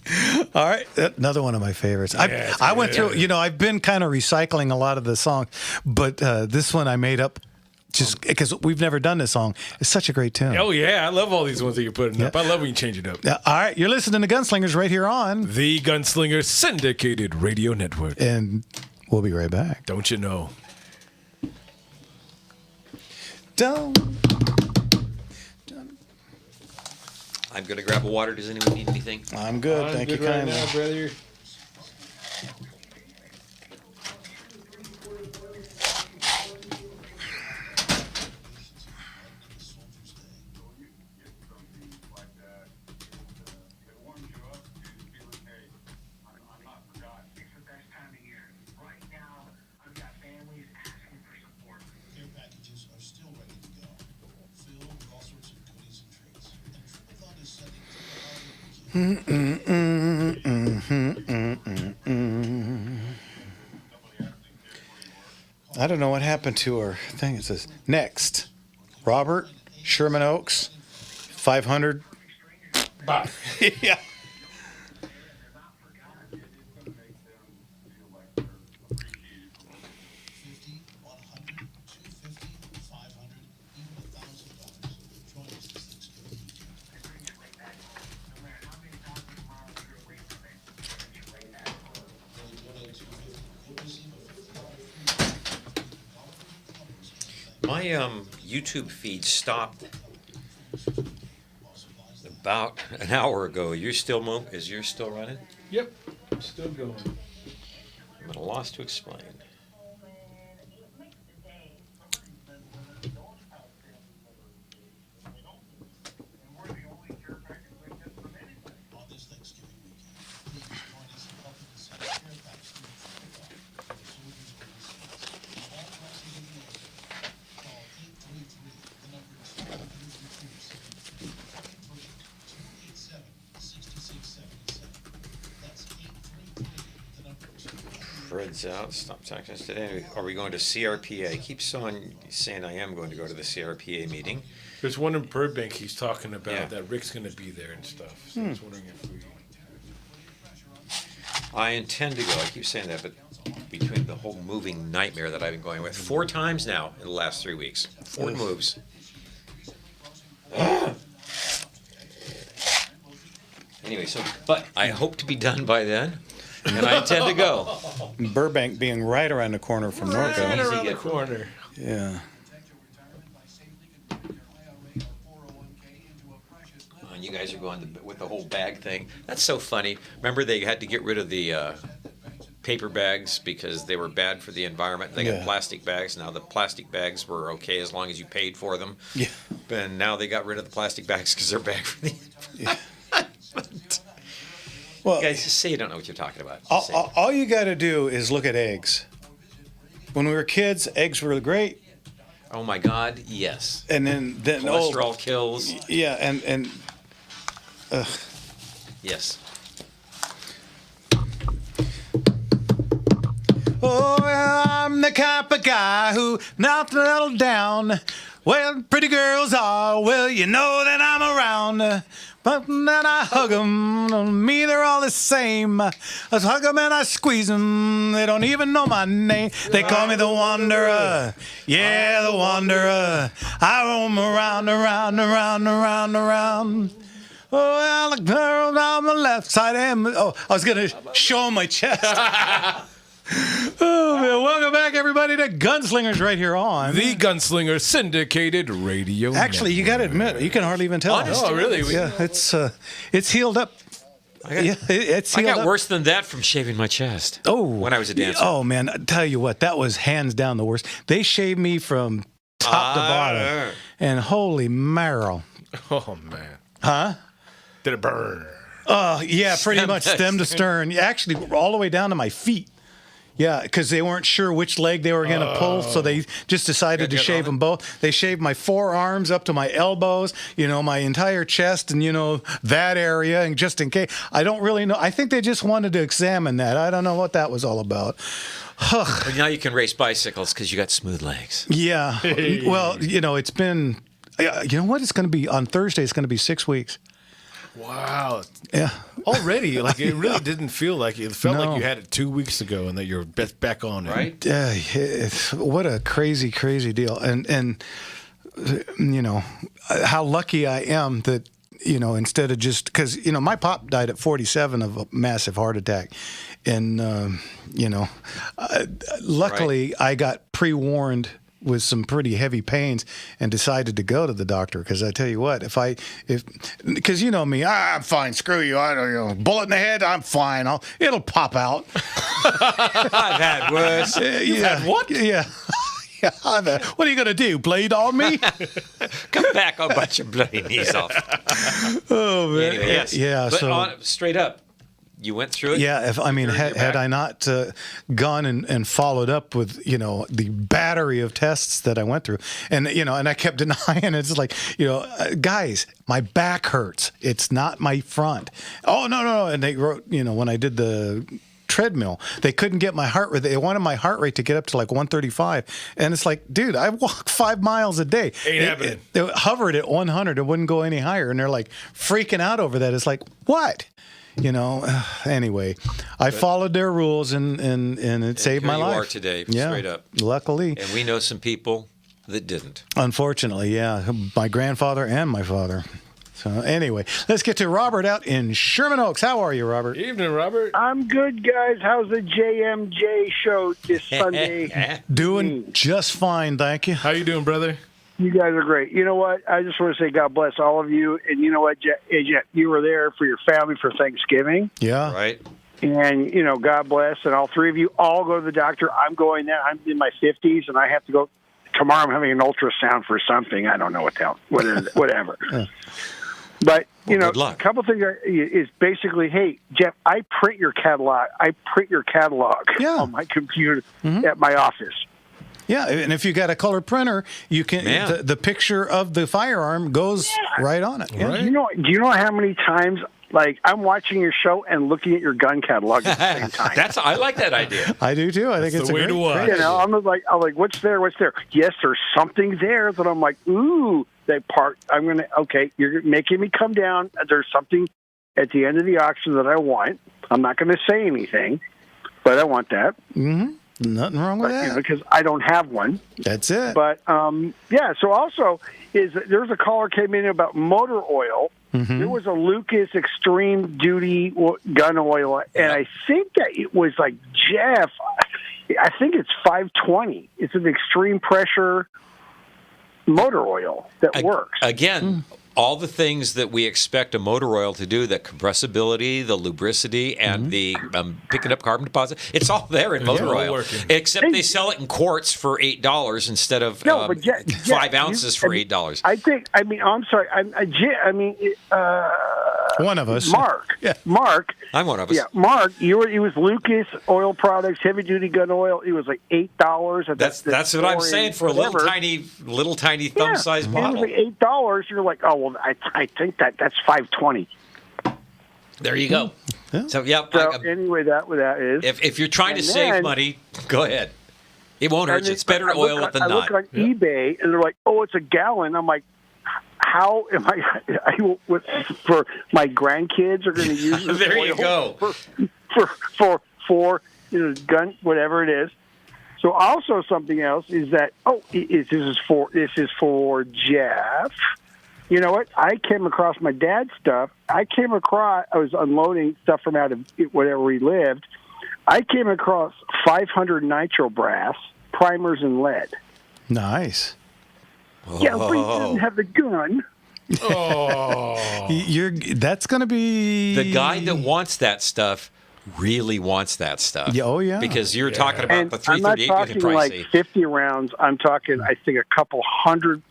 Speaker 2: All right. Another one of my favorites. I went through, I've been kind of recycling a lot of the songs, but this one I made up just because we've never done this song. It's such a great tune.
Speaker 1: Oh, yeah. I love all these ones that you're putting up. I love when you change it up.
Speaker 2: All right. You're listening to Gunslingers right here on
Speaker 1: the Gunslinger Syndicated Radio Network.
Speaker 2: And we'll be right back.
Speaker 1: Don't you know?
Speaker 4: I'm going to grab a water. Does anyone need anything?
Speaker 2: I'm good. Thank you kindly.
Speaker 3: Now, brother.
Speaker 2: I don't know what happened to our thing. It says next, Robert Sherman Oaks, 500.
Speaker 1: Bye.
Speaker 2: Yeah.
Speaker 4: My YouTube feed stopped about an hour ago. Is yours still running?
Speaker 3: Yep, still going.
Speaker 4: I'm at a loss to explain. Fred's out. Stop talking to us today. Are we going to CRPA? I keep saying I am going to go to the CRPA meeting.
Speaker 3: There's one in Burbank he's talking about that Rick's going to be there and stuff. So I was wondering if we...
Speaker 4: I intend to go. I keep saying that, but between the whole moving nightmare that I've been going with 4 times now in the last 3 weeks. 4 moves. Anyway, but I hope to be done by then, and I intend to go.
Speaker 2: Burbank being right around the corner from Norco.
Speaker 3: Right around the corner.
Speaker 2: Yeah.
Speaker 4: And you guys are going with the whole bag thing. That's so funny. Remember they had to get rid of the paper bags because they were bad for the environment. They got plastic bags. Now the plastic bags were okay as long as you paid for them.
Speaker 2: Yeah.
Speaker 4: And now they got rid of the plastic bags because they're bad for the environment.
Speaker 2: Well,
Speaker 4: guys, just say you don't know what you're talking about.
Speaker 2: All you got to do is look at eggs. When we were kids, eggs were great.
Speaker 4: Oh my God, yes.
Speaker 2: And then
Speaker 4: cholesterol kills.
Speaker 2: Yeah, and
Speaker 4: yes.
Speaker 2: Oh, well, I'm the type of guy who not settle down. Well, pretty girls are. Well, you know that I'm around. But then I hug them. On me, they're all the same. I hug them and I squeeze them. They don't even know my name. They call me the Wanderer. Yeah, the Wanderer. I roam around. Oh, well, the girl on the left side. I was going to show my chest. Oh, man. Welcome back, everybody, to Gunslingers right here on
Speaker 1: The Gunslinger Syndicated Radio
Speaker 2: Actually, you got to admit, you can hardly even tell.
Speaker 1: Oh, really?
Speaker 2: Yeah, it's healed up. It's
Speaker 4: I
Speaker 2: healed
Speaker 4: got
Speaker 2: up.
Speaker 4: worse than that from shaving my chest.
Speaker 2: Oh,
Speaker 4: when I was a dancer.
Speaker 2: Oh man, I tell you what, that was hands down the worst. They shaved me from top to bottom, and holy marrow.
Speaker 1: Oh man.
Speaker 2: Huh?
Speaker 1: Did it burn?
Speaker 2: Yeah, pretty much stem to stern. Actually, all the way down to my feet. Yeah, because they weren't sure which leg they were going to pull, so they just decided to shave them both. They shaved my forearms up to my elbows, my entire chest, and that area, and just in case. I don't really know. I think they just wanted to examine that. I don't know what that was all about.
Speaker 4: Well, now you can race bicycles because you got smooth legs.
Speaker 2: Yeah. Well, it's been. You know what? It's going to be on Thursday. It's going to be 6 weeks.
Speaker 1: Wow.
Speaker 2: Yeah.
Speaker 1: Already, it really didn't feel like it. It felt like you had it 2 weeks ago and that you're back on it.
Speaker 4: Right?
Speaker 2: What a crazy, crazy deal. And how lucky I am that, instead of just, because, my pop died at 47 of a massive heart attack. And, luckily I got pre-warned with some pretty heavy pains and decided to go to the doctor. Because I tell you what, because you know me, I'm fine, screw you. I don't bullet in the head, I'm fine. It'll pop out.
Speaker 4: I've had worse.
Speaker 2: You've
Speaker 1: had what?
Speaker 2: Yeah. Yeah, what are you going to do, bleed on me?
Speaker 4: Come back, I'll bite your bloody knees off.
Speaker 2: Oh, man.
Speaker 4: Anyway, yes.
Speaker 2: Yeah,
Speaker 4: but straight up, you went through it?
Speaker 2: Yeah, had I not gone and followed up with, the battery of tests that I went through, and I kept denying it. It's like, guys, my back hurts. It's not my front. Oh, no. And they wrote, when I did the treadmill, they couldn't get my heart rate. They wanted my heart rate to get up to like 135. And it's like, dude, I walk 5 miles a day.
Speaker 1: Ain't happening.
Speaker 2: It hovered at 100. It wouldn't go any higher. And they're like freaking out over that. It's like, what? Anyway, I followed their rules and it saved my life.
Speaker 4: You are today, straight up.
Speaker 2: Luckily.
Speaker 4: And we know some people that didn't.
Speaker 2: Unfortunately, yeah. My grandfather and my father. So anyway, let's get to Robert out in Sherman Oaks. How are you, Robert?
Speaker 1: Evening, Robert.
Speaker 12: I'm good, guys. How's the JMJ show this Sunday?
Speaker 2: Doing just fine, thank you.
Speaker 1: How you doing, brother?
Speaker 12: You guys are great. You know what? I just want to say God bless all of you. And you know what, Jet, you were there for your family for Thanksgiving.
Speaker 2: Yeah.
Speaker 4: Right.
Speaker 12: And, God bless. And all three of you all go to the doctor. I'm going there. I'm in my 50s, and I have to go. Tomorrow I'm having an ultrasound for something. I don't know what the hell. Whatever. But, a couple things is basically, hey, Jeff, I print your catalog. On my computer at my office.
Speaker 2: Yeah, and if you got a color printer, you can the picture of the firearm goes right on it. Yeah.
Speaker 1: Right.
Speaker 12: Do you know how many times I'm watching your show and looking at your gun catalog at the same time?
Speaker 4: I like that idea.
Speaker 2: I do too. I think it's
Speaker 1: the way to watch.
Speaker 12: I'm like, what's there? Yes, there's something there that I'm like, ooh, that part. You're making me come down. There's something at the end of the auction that I want. I'm not going to say anything, but I want that.
Speaker 2: Mm-hmm. Nothing wrong with that.
Speaker 12: Because I don't have one.
Speaker 2: That's it.
Speaker 12: But, so also there's a caller came in about motor oil. Mm-hmm. There was a Lucas Extreme Duty gun oil, and I think that it was like Jeff. I think it's 520. It's an extreme pressure motor oil that works.
Speaker 4: Again, all the things that we expect a motor oil to do, the compressibility, the lubricity, and the picking up carbon deposit, it's all there in motor oil.
Speaker 1: Working.
Speaker 4: Except they sell it in quarts for $8 instead of 5 ounces for $8.
Speaker 12: I'm sorry.
Speaker 2: One of us.
Speaker 12: Mark.
Speaker 2: Yeah.
Speaker 12: Mark.
Speaker 4: I'm one of us.
Speaker 12: Yeah, Mark. It was Lucas Oil Products, heavy duty gun oil. It was like $8.
Speaker 4: That's what I'm saying for a little tiny thumb sized bottle.
Speaker 12: It was like $8. You're like, oh well, I think that's $5.20.
Speaker 4: There you go.
Speaker 2: Yeah.
Speaker 4: So
Speaker 12: anyway, that is.
Speaker 4: If you're trying to save money, go ahead. It won't hurt you. It's better to oil it than not.
Speaker 12: I look on eBay, and they're like, "Oh, it's a gallon." I'm like, "How am I for my grandkids are going to use this
Speaker 4: there
Speaker 12: oil
Speaker 4: you go
Speaker 12: for gun whatever it is." So also something else is that this is for Jeff. You know what? I came across my dad's stuff. I was unloading stuff from out of wherever we lived. I came across 500 nitro brass, primers, and lead.
Speaker 2: Nice.
Speaker 12: Yeah, but he doesn't have the gun.
Speaker 2: That's going to be...
Speaker 4: The guy that wants that stuff really wants that stuff.
Speaker 2: Yeah, oh, yeah.
Speaker 4: Because you're talking about
Speaker 12: And
Speaker 4: the
Speaker 12: I'm not
Speaker 4: 338
Speaker 12: talking
Speaker 4: getting
Speaker 12: like
Speaker 4: pricey.
Speaker 12: 50 rounds. I'm talking, I think, a couple hundred.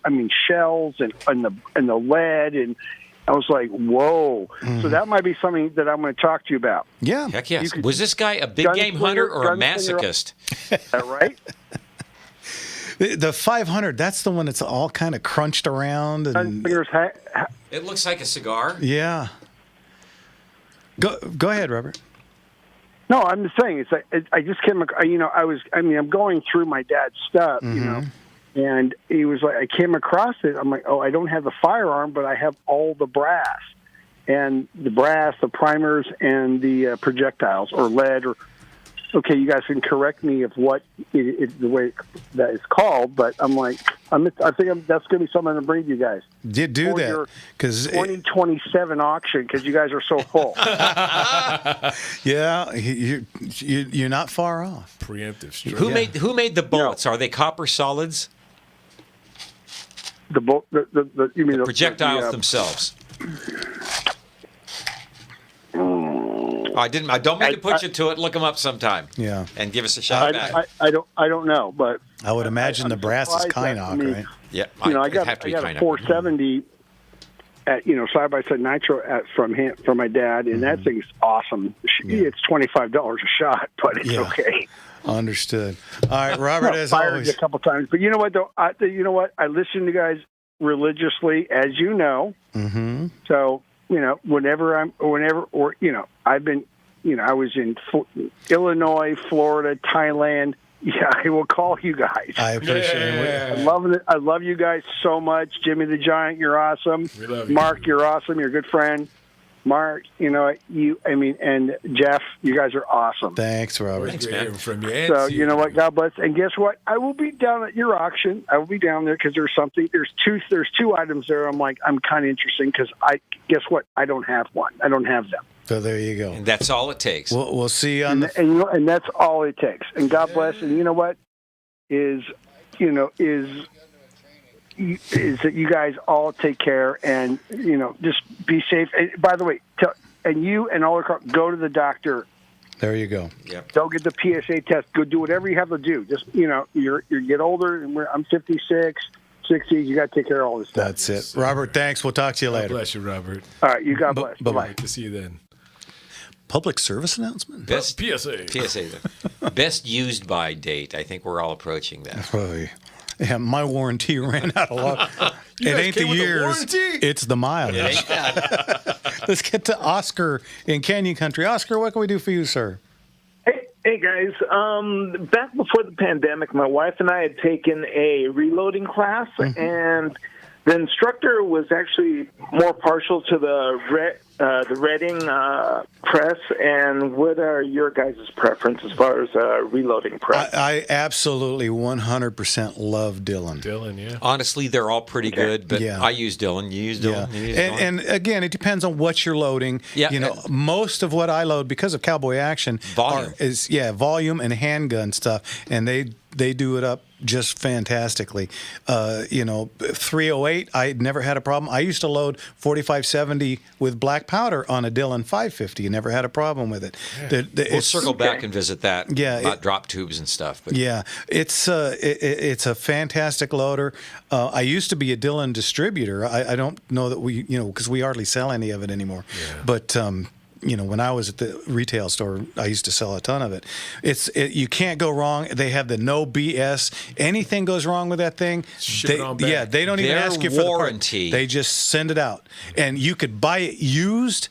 Speaker 12: Shells and the lead, and I was like, whoa. So that might be something that I'm going to talk to you about.
Speaker 2: Yeah.
Speaker 4: Heck yes. Was this guy a big game hunter or a masochist?
Speaker 12: Is that right?
Speaker 2: The 500, that's the one that's all kind of crunched around. And
Speaker 4: It looks like a cigar.
Speaker 2: yeah. Go ahead, Robert.
Speaker 12: No, I'm just saying. It's like I just came. I'm going through my dad's stuff, and he was like, I came across it. I'm like, oh, I don't have the firearm, but I have all the brass, the primers, and the projectiles or lead or. Okay, you guys can correct me if the way that is called, but I'm like, I think that's going to be something to bring to you guys.
Speaker 2: Do that because
Speaker 12: 2027 auction because you guys are so full.
Speaker 2: Yeah, you're not far off.
Speaker 1: Preemptive.
Speaker 4: Who made the bullets? Are they copper solids?
Speaker 12: You mean
Speaker 4: the projectiles themselves? I don't mean to put you to it. Look them up sometime.
Speaker 2: Yeah,
Speaker 4: and give us a shout back.
Speaker 12: I don't know, but
Speaker 2: I would imagine the brass is Kynoch, right?
Speaker 4: Yeah,
Speaker 12: I got a 470 at side by side nitro from my dad, and that thing's awesome. It's $25 a shot, but it's okay.
Speaker 2: Understood. All right, Robert, as
Speaker 12: fired
Speaker 2: always,
Speaker 12: a couple times, but you know what though? I listen to you guys religiously, as you know.
Speaker 2: Mm-hmm.
Speaker 12: So. I've been, I was in Illinois, Florida, Thailand. Yeah, I will call you guys.
Speaker 2: I appreciate it.
Speaker 12: I love you guys so much. Jimmy the Giant, you're awesome.
Speaker 1: We love you.
Speaker 12: Mark, you're awesome. You're a good friend. Mark, and Jeff, you guys are awesome.
Speaker 2: Thanks, Robert.
Speaker 1: Thanks, man. From you.
Speaker 12: So you know what? God bless. And guess what? I will be down at your auction. I will be down there because there's two items there. I'm kind of interesting because guess what? I don't have one. I don't have them.
Speaker 2: So there you go.
Speaker 4: And that's all it takes.
Speaker 2: We'll see you on
Speaker 12: and that's all it takes. And God bless. And you know what? Is that you guys all take care and just be safe. And by the way, and you and all the go to the doctor.
Speaker 2: There you go.
Speaker 4: Yep.
Speaker 12: Go get the PSA test. Go do whatever you have to do. Just you get older, and I'm 56, 60. You got to take care of all this stuff.
Speaker 2: That's it, Robert. Thanks. We'll talk to you later.
Speaker 1: God bless you, Robert.
Speaker 12: All right, you God bless.
Speaker 2: Bye-bye.
Speaker 1: Good to see you then.
Speaker 2: Public service announcement.
Speaker 4: Best
Speaker 1: PSA.
Speaker 4: Best used by date. I think we're all approaching that.
Speaker 2: Oh, yeah, my warranty ran out of luck. It ain't the years, it's the mileage. Let's get to Oscar in Canyon Country. Oscar, what can we do for you, sir?
Speaker 13: Hey guys, back before the pandemic, my wife and I had taken a reloading class, and the instructor was actually more partial to the Redding press. And what are your guys' preference as far as reloading press?
Speaker 2: I absolutely 100% love Dillon.
Speaker 1: Dillon, yeah.
Speaker 4: Honestly, they're all pretty good, but I use Dillon. You use Dillon.
Speaker 2: Yeah.
Speaker 4: You use Dillon.
Speaker 2: And again, it depends on what you're loading.
Speaker 4: Yeah.
Speaker 2: Most of what I load because of Cowboy Action
Speaker 4: Volume.
Speaker 2: is volume and handgun stuff, and they do it up just fantastically. 308, I never had a problem. I used to load 4570 with black powder on a Dillon 550. You never had a problem with it.
Speaker 4: Yeah. We'll circle back and visit that.
Speaker 2: Yeah,
Speaker 4: about drop tubes and stuff. But.
Speaker 2: Yeah, it's a fantastic loader. I used to be a Dillon distributor. I don't know that we, because we hardly sell any of it anymore. Yeah. But when I was at the retail store, I used to sell a ton of it. You can't go wrong. They have the no BS. Anything goes wrong with that thing, they don't even ask you for the warranty. They just send it out, and you could buy it used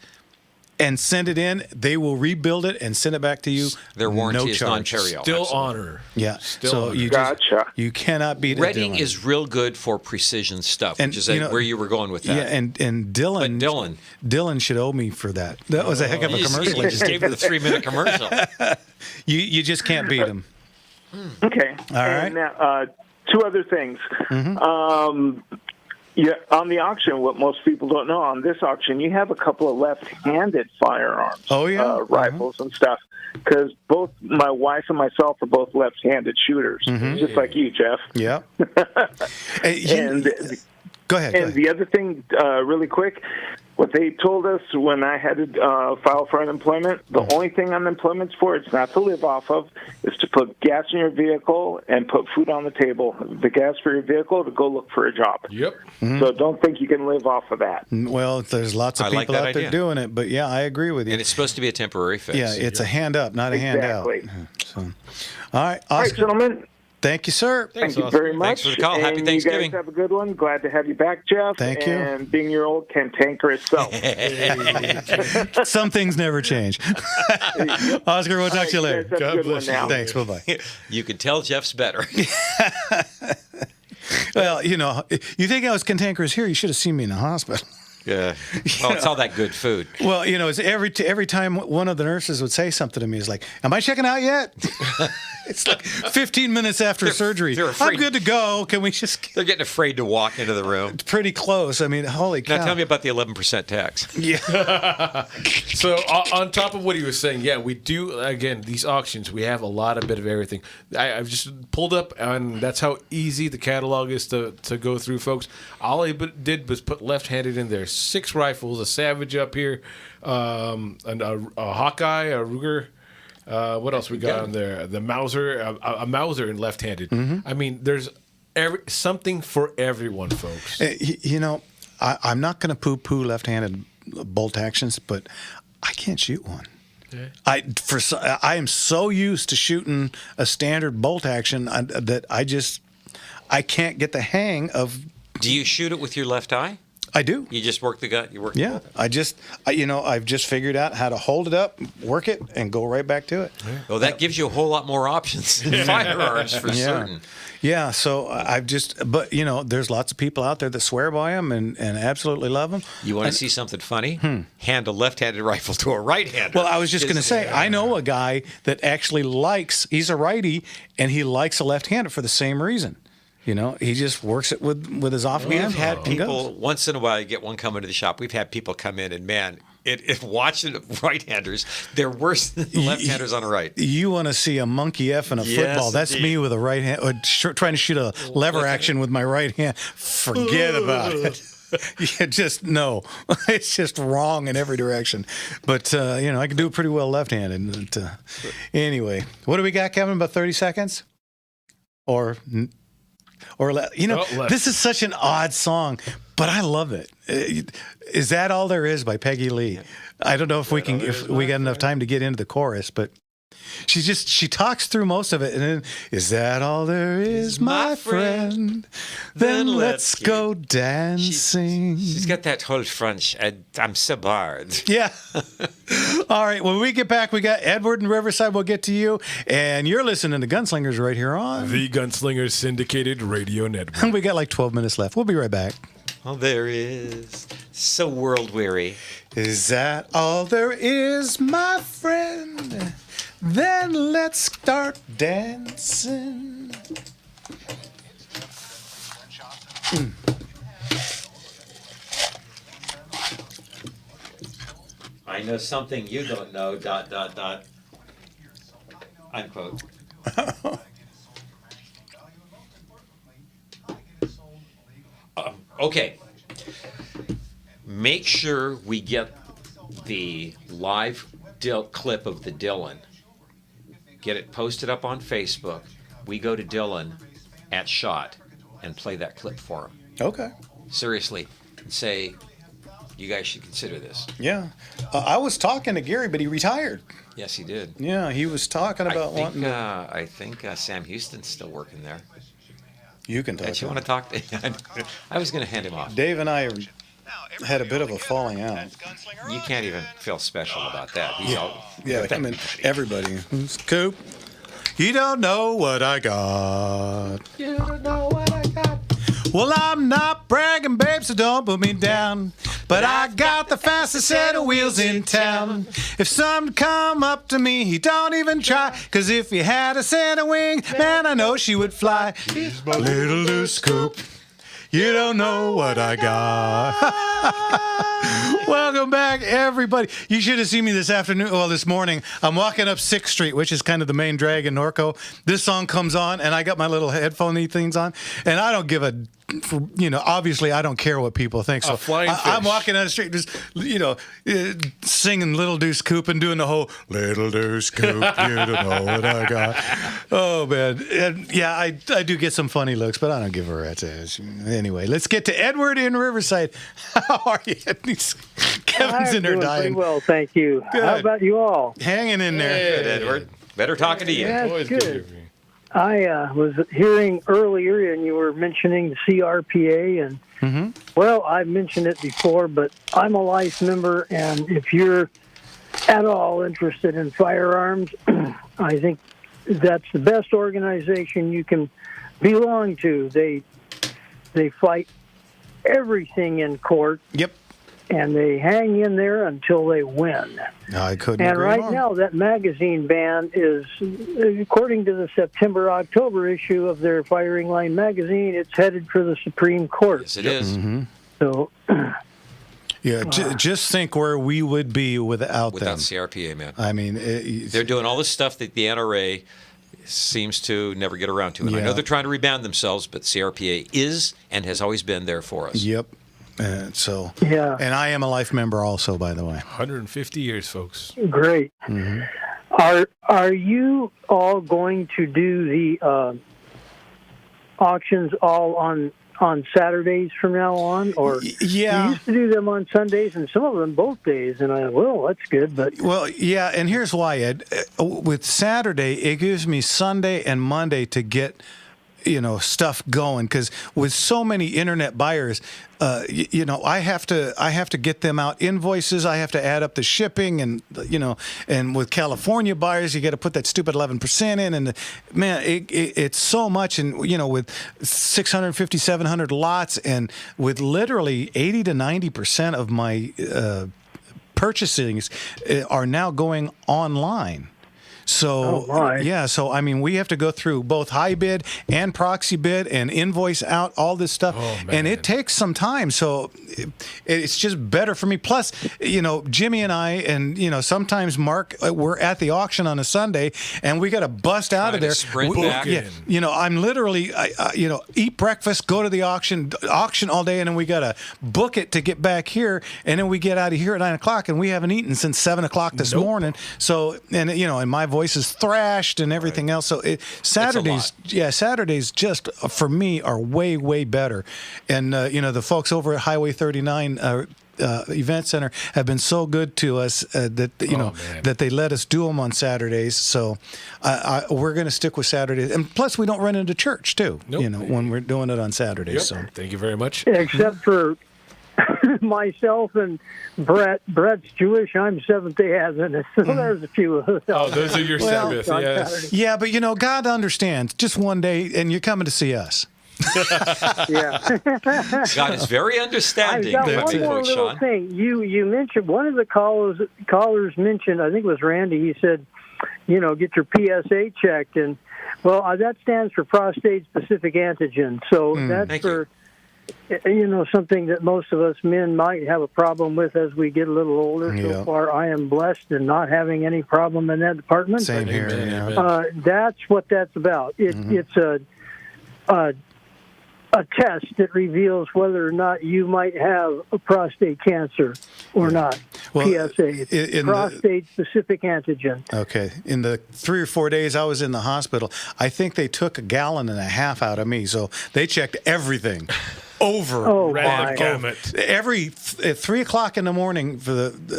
Speaker 2: and send it in. They will rebuild it and send it back to you.
Speaker 4: Their warranty is
Speaker 2: charge.
Speaker 4: non-perial.
Speaker 1: Still
Speaker 4: absolutely.
Speaker 1: honor.
Speaker 2: Yeah.
Speaker 1: Still
Speaker 2: so
Speaker 1: honor.
Speaker 2: you cannot beat
Speaker 4: Redding
Speaker 2: Dillon.
Speaker 4: is real good for precision stuff,
Speaker 2: And,
Speaker 4: which is where you were going with that.
Speaker 2: Yeah, and Dillon should owe me for that. That was a heck of a commercial.
Speaker 4: You just gave him the 3-minute commercial.
Speaker 2: You just can't beat him.
Speaker 13: Okay.
Speaker 2: All right.
Speaker 13: And now, two other things.
Speaker 2: Mm-hmm.
Speaker 13: Yeah, on the auction, what most people don't know, on this auction, you have a couple of left-handed firearms.
Speaker 2: Oh, yeah?
Speaker 13: Rifles and stuff. Because both my wife and myself are both left-handed shooters, just like you, Jeff.
Speaker 2: Yeah. Go ahead.
Speaker 13: And the other thing, really quick, what they told us when I had to file for unemployment, the only thing unemployment's for, it's not to live off of, is to put gas in your vehicle and put food on the table. The gas for your vehicle to go look for a job.
Speaker 3: Yep.
Speaker 13: So don't think you can live off of that.
Speaker 2: Well, there's lots of people out there doing it, but yeah, I agree with you.
Speaker 4: And it's supposed to be a temporary fix.
Speaker 2: Yeah, it's a hand up, not a hand out. So, all right, Oscar.
Speaker 13: All right, gentlemen.
Speaker 2: Thank you, sir.
Speaker 13: Thank you very much.
Speaker 4: Thanks for the call. Happy Thanksgiving.
Speaker 13: You guys have a good one. Glad to have you back, Jeff.
Speaker 2: Thank you.
Speaker 13: And being your old cantankerous self.
Speaker 2: Some things never change. Oscar, we'll talk to you later.
Speaker 13: God bless you.
Speaker 2: Thanks. Bye-bye.
Speaker 4: You can tell Jeff's better.
Speaker 2: Well, you think I was cantankerous here, you should have seen me in the hospital.
Speaker 4: Yeah. Well, it's all that good food.
Speaker 2: Well, it's every time one of the nurses would say something to me, it's like, "Am I checking out yet?" It's like 15 minutes after surgery. I'm good to go. Can we just?
Speaker 4: They're getting afraid to walk into the room.
Speaker 2: It's pretty close. I mean, holy cow!
Speaker 4: Now tell me about the 11% tax.
Speaker 2: Yeah.
Speaker 3: So on top of what he was saying, yeah, we do, again, these auctions, we have a lot of bit of everything. I've just pulled up, and that's how easy the catalog is to go through, folks. All I did was put left-handed in there. 6 rifles, a Savage up here, and a Hawkeye, a Ruger. What else we got on there? The Mauser, a Mauser in left-handed. I mean, there's something for everyone, folks.
Speaker 2: I'm not going to poo-poo left-handed bolt actions, but I can't shoot one. Yeah. I am so used to shooting a standard bolt action that I can't get the hang of.
Speaker 4: Do you shoot it with your left eye?
Speaker 2: I do.
Speaker 4: You just work the gun. You work.
Speaker 2: Yeah, I've just figured out how to hold it up, work it, and go right back to it.
Speaker 4: Yeah. Well, that gives you a whole lot more options than firearms for certain.
Speaker 2: Yeah, so but there's lots of people out there that swear by them and absolutely love them.
Speaker 4: You want to see something funny? Hand a left-handed rifle to a right-hander.
Speaker 2: Well, I was just going to say, I know a guy that actually he's a righty, and he likes a left-hander for the same reason. He just works it with his offhand.
Speaker 4: We've had people, once in a while, you get one coming to the shop. We've had people come in, and man, if watching right-handers, they're worse than the left-handers on the right.
Speaker 2: You want to see a monkey F in a football. That's indeed. Me with a right hand, trying to shoot a lever action with my right hand. Forget about it. No. It's just wrong in every direction. But, I can do it pretty well left-handed. Anyway, what do we got, Kevin? About 30 seconds? This is such an odd song, but I love it. Is That All There Is by Peggy Lee? I don't know if we got enough time to get into the chorus, but she talks through most of it, and then, is that all there is, my friend? Then let's go dancing.
Speaker 4: She's got that whole French, I'm so bored.
Speaker 2: Yeah. All right, when we get back, we got Edward in Riverside. We'll get to you, and you're listening to Gunslingers right here on
Speaker 3: the Gunslingers Syndicated Radio Network.
Speaker 2: We got like 12 minutes left. We'll be right back.
Speaker 4: All there is, so world weary.
Speaker 2: Is that all there is, my friend? Then let's start dancing.
Speaker 4: I know something you don't know, ... unquote. Okay. Make sure we get the live clip of the Dylan. Get it posted up on Facebook. We go to Dylan at SHOT and play that clip for him.
Speaker 2: Okay.
Speaker 4: Seriously. And say, you guys should consider this.
Speaker 2: Yeah. I was talking to Gary, but he retired.
Speaker 4: Yes, he did.
Speaker 2: Yeah, he was talking about wanting to...
Speaker 4: I think Sam Houston's still working there.
Speaker 2: You can talk
Speaker 4: to him. You want to talk to I was going to hand him off.
Speaker 2: Dave and I had a bit of a falling out.
Speaker 4: You can't even feel special about that.
Speaker 2: Everybody. Coop, you don't know what I got.
Speaker 4: You don't know what I got.
Speaker 2: Well, I'm not bragging, babe, so don't put me down. But I got the fastest set of wheels in town. If some come up to me, he don't even try. 'Cause if he had a set of wings, man, I know she would fly. Little loose Coop. You don't know what I got. Welcome back, everybody. You should have seen me this afternoon. Well, this morning. I'm walking up 6th Street, which is kind of the main drag in Norco. This song comes on, and I got my little headphone-y things on, and I don't give a... obviously, I don't care what people think. So I'm walking down the street, just singing "Little Deuce Coupe" and doing the whole "Little Deuce Coupe." You don't know what I got. Oh man, and yeah, I do get some funny looks, but I don't give a rat's ass. Anyway, let's get to Edward in Riverside. How are you? Kevin's in there dying.
Speaker 14: Pretty well, thank you.
Speaker 2: Good.
Speaker 14: How about you all?
Speaker 2: Hanging in there.
Speaker 4: Good, Edward. Better talking to you.
Speaker 14: Yeah, that's good. I was hearing earlier, and you were mentioning the CRPA, and well, I've mentioned it before, but I'm a life member, and if you're at all interested in firearms, I think that's the best organization you can belong to. They fight everything in court.
Speaker 2: Yep.
Speaker 14: And they hang in there until they win.
Speaker 2: No, I couldn't
Speaker 14: And
Speaker 2: agree
Speaker 14: right
Speaker 2: more.
Speaker 14: now, that magazine ban is, according to the September-October issue of their Firing Line magazine, it's headed for the Supreme Court.
Speaker 4: Yes, it is.
Speaker 14: So,
Speaker 2: yeah, just think where we would be without them.
Speaker 4: CRPA, man.
Speaker 2: I mean,
Speaker 4: they're doing all this stuff that the NRA seems to never get around to. And I know they're trying to rebound themselves, but CRPA is and has always been there for us.
Speaker 2: Yep. And I am a life member also, by the way.
Speaker 3: 150 years, folks.
Speaker 14: Great. Are you all going to do the auctions all on Saturdays from now on, or
Speaker 2: yeah,
Speaker 14: you used to do them on Sundays and some of them both days? And that's good, but
Speaker 2: yeah, and here's why, Ed. With Saturday, it gives me Sunday and Monday to get stuff going, because with so many internet buyers, I have to get them out invoices. I have to add up the shipping, and and with California buyers, you got to put that stupid 11% in, and man, it's so much. And with 650, 700 lots, and with literally 80 to 90% of my purchasings are now going online. So, so I mean, we have to go through both high bid and proxy bid and invoice out all this stuff. And it takes some time. So it's just better for me. Plus, Jimmy and I, and, sometimes Mark, we're at the auction on a Sunday, and we got to bust out of there.
Speaker 4: Sprint back.
Speaker 2: I'm literally, eat breakfast, go to the auction all day, and then we got to book it to get back here. And then we get out of here at 9 o'clock, and we haven't eaten since 7 o'clock this morning. So, and my voice is thrashed and everything else. So Saturdays just for me are way, way better. And the folks over at Highway 39 Event Center have been so good to us that they let us do them on Saturdays. So we're going to stick with Saturdays. And plus, we don't run into church too. When we're doing it on Saturdays.
Speaker 3: Yep.
Speaker 2: So
Speaker 3: thank you very much.
Speaker 14: Except for myself and Brett. Brett's Jewish. I'm Seventh-day Adventist. So there's a few of those.
Speaker 3: Oh, those are your Sabbath, yes.
Speaker 2: Yeah, but God understands. Just one day, and you're coming to see us.
Speaker 14: Yeah.
Speaker 4: God is very understanding.
Speaker 14: I've got one more little thing. You mentioned, one of the callers mentioned, I think it was Randy, he said, get your PSA checked. And, that stands for prostate-specific antigen. So that's for... something that most of us men might have a problem with as we get a little older. So far, I am blessed in not having any problem in that department.
Speaker 2: Same here.
Speaker 14: That's what that's about. It's a test that reveals whether or not you might have a prostate cancer or not. PSA, prostate-specific antigen.
Speaker 2: Okay. In the 3 or 4 days I was in the hospital, I think they took 1.5 gallons out of me. So they checked everything. Every 3 o'clock in the morning